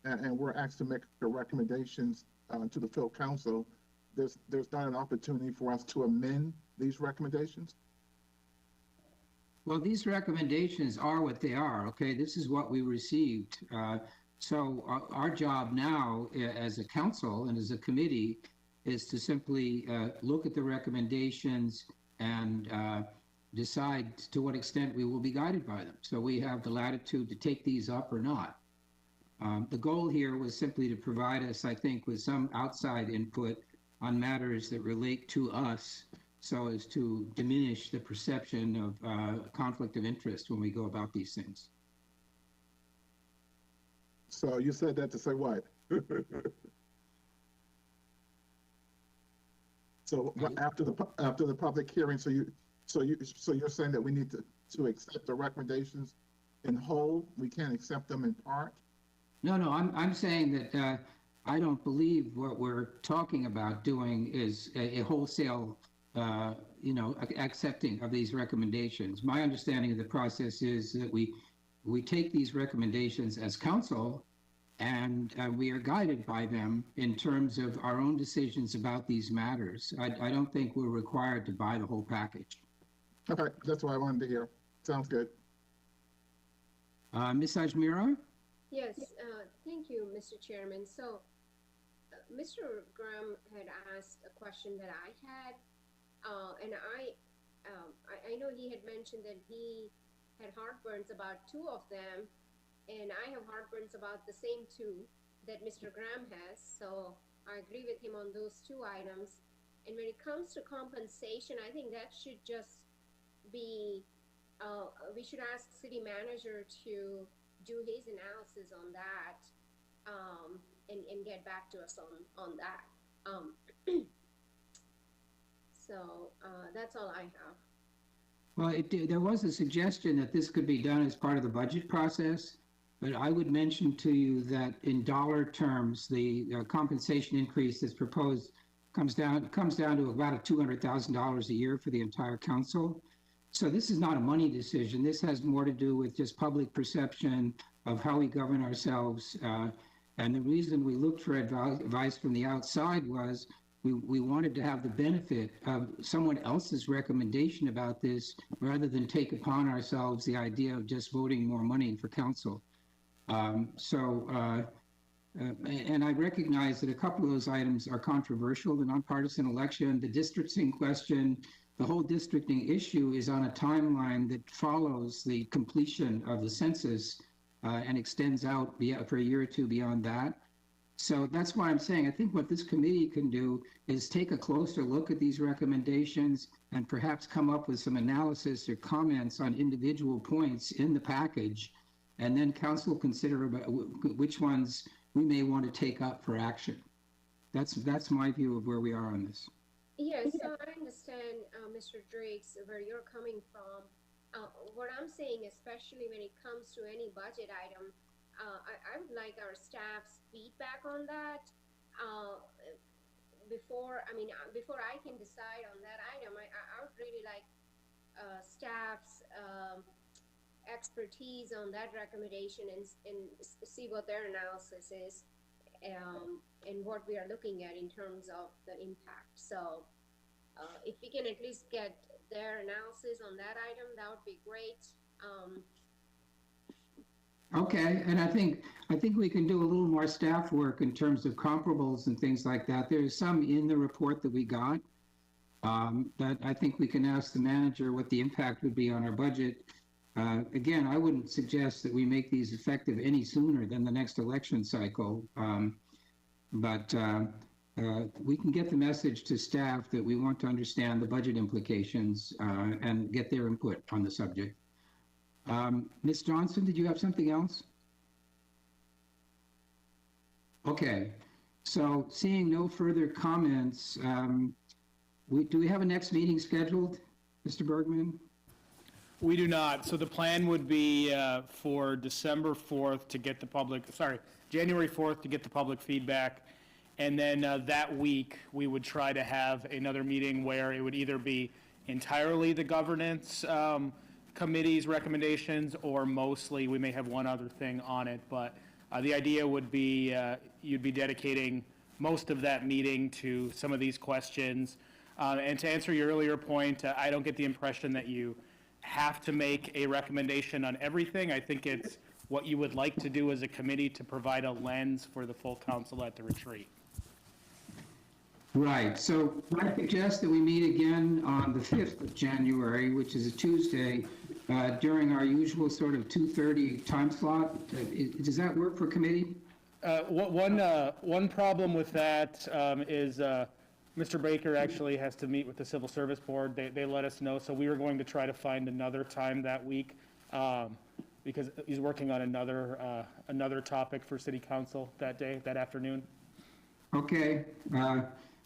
and we're asked to make the recommendations to the full council, there's not an opportunity for us to amend these recommendations? Well, these recommendations are what they are, okay? This is what we received. So our job now as a council and as a committee is to simply look at the recommendations and decide to what extent we will be guided by them. So we have the latitude to take these up or not. The goal here was simply to provide us, I think, with some outside input on matters that relate to us, so as to diminish the perception of conflict of interest when we go about these things. So you said that to say what? So after the public hearing, so you're saying that we need to accept the recommendations in whole? We can't accept them in part? No, I'm saying that I don't believe what we're talking about doing is a wholesale accepting of these recommendations. My understanding of the process is that we take these recommendations as council and we are guided by them in terms of our own decisions about these matters. I don't think we're required to buy the whole package. Okay, that's what I wanted to hear. Sounds good. Ms. Ajmira? Yes, thank you, Mr. Chairman. So, Mr. Graham had asked a question that I had, and I know he had mentioned that he had heartburns about two of them, and I have heartburns about the same two that Mr. Graham has, so I agree with him on those two items. And when it comes to compensation, I think that should just be, we should ask the city manager to do his analysis on that, and get back to us on that. So that's all I have. Well, there was a suggestion that this could be done as part of the budget process, but I would mention to you that in dollar terms, the compensation increase that's proposed comes down to about $200,000 a year for the entire council. So this is not a money decision. This has more to do with just public perception of how we govern ourselves. And the reason we looked for advice from the outside was we wanted to have the benefit of someone else's recommendation about this rather than take upon ourselves the idea of just voting more money for council. And I recognize that a couple of those items are controversial, the nonpartisan election, the districting question. The whole districting issue is on a timeline that follows the completion of the census and extends out for a year or two beyond that. So that's why I'm saying I think what this committee can do is take a closer look at these recommendations and perhaps come up with some analysis or comments on individual points in the package, and then council consider about which ones we may want to take up for action. That's my view of where we are on this. Yes, so I understand, Mr. Drakes, where you're coming from. What I'm saying, especially when it comes to any budget item, I would like our staff's feedback on that before I can decide on that item. I would really like staff's expertise on that recommendation and see what their analysis is, and and what we are looking at in terms of the impact. So if we can at least get their analysis on that item, that would be great. Okay, and I think we can do a little more staff work in terms of comparables and things like that. There's some in the report that we got, but I think we can ask the manager what the impact would be on our budget. Again, I wouldn't suggest that we make these effective any sooner than the next election cycle, but we can get the message to staff that we want to understand the budget implications and get their input on the subject. Ms. Johnson, did you have something else? Okay, so seeing no further comments, do we have a next meeting scheduled, Mr. Bergman? We do not. So the plan would be for December 4th to get the public, January 4th to get the public feedback. And then that week, we would try to have another meeting where it would either be entirely the governance committee's recommendations, or mostly we may have one other thing on it. But the idea would be you'd be dedicating most of that meeting to some of these questions. And to answer your earlier point, I don't get the impression that you have to make a recommendation on everything. I think it's what you would like to do as a committee to provide a lens for the full council at the retreat. Right, so I suggest that we meet again on the 5th of January, which is a Tuesday, during our usual sort of 2:30 time slot. Does that work for committee? One problem with that is Mr. Baker actually has to meet with the Civil Service Board. They let us know, so we were going to try to find another time that week because he's working on another topic for City Council that day, that afternoon. Okay.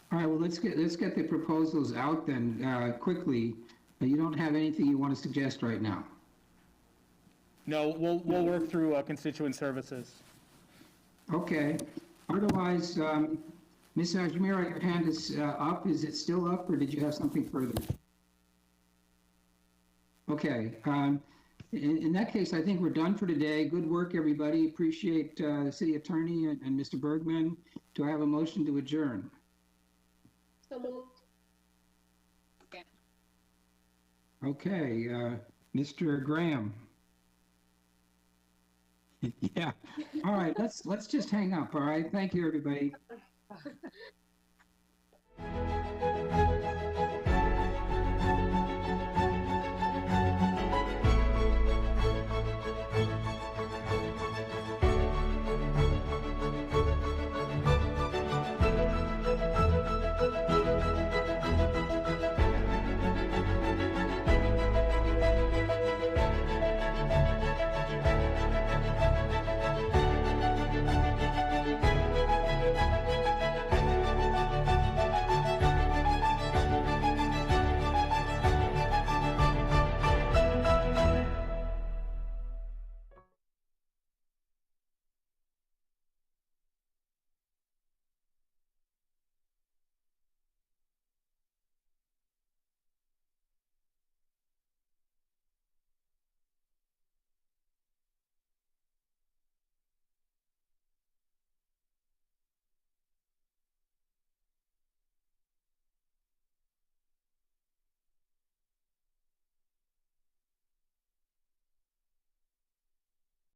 All right, well, let's get the proposals out then quickly. You don't have anything you want to suggest right now? No, we'll work through constituent services. Okay. Otherwise, Ms. Ajmira, your hand is up. Is it still up, or did you have something further? Okay. In that case, I think we're done for today. Good work, everybody. Appreciate the city attorney and Mr. Bergman. Do I have a motion to adjourn? So moved. Okay, Mr. Graham. Yeah. All right, let's just hang up. All right. Thank you, everybody.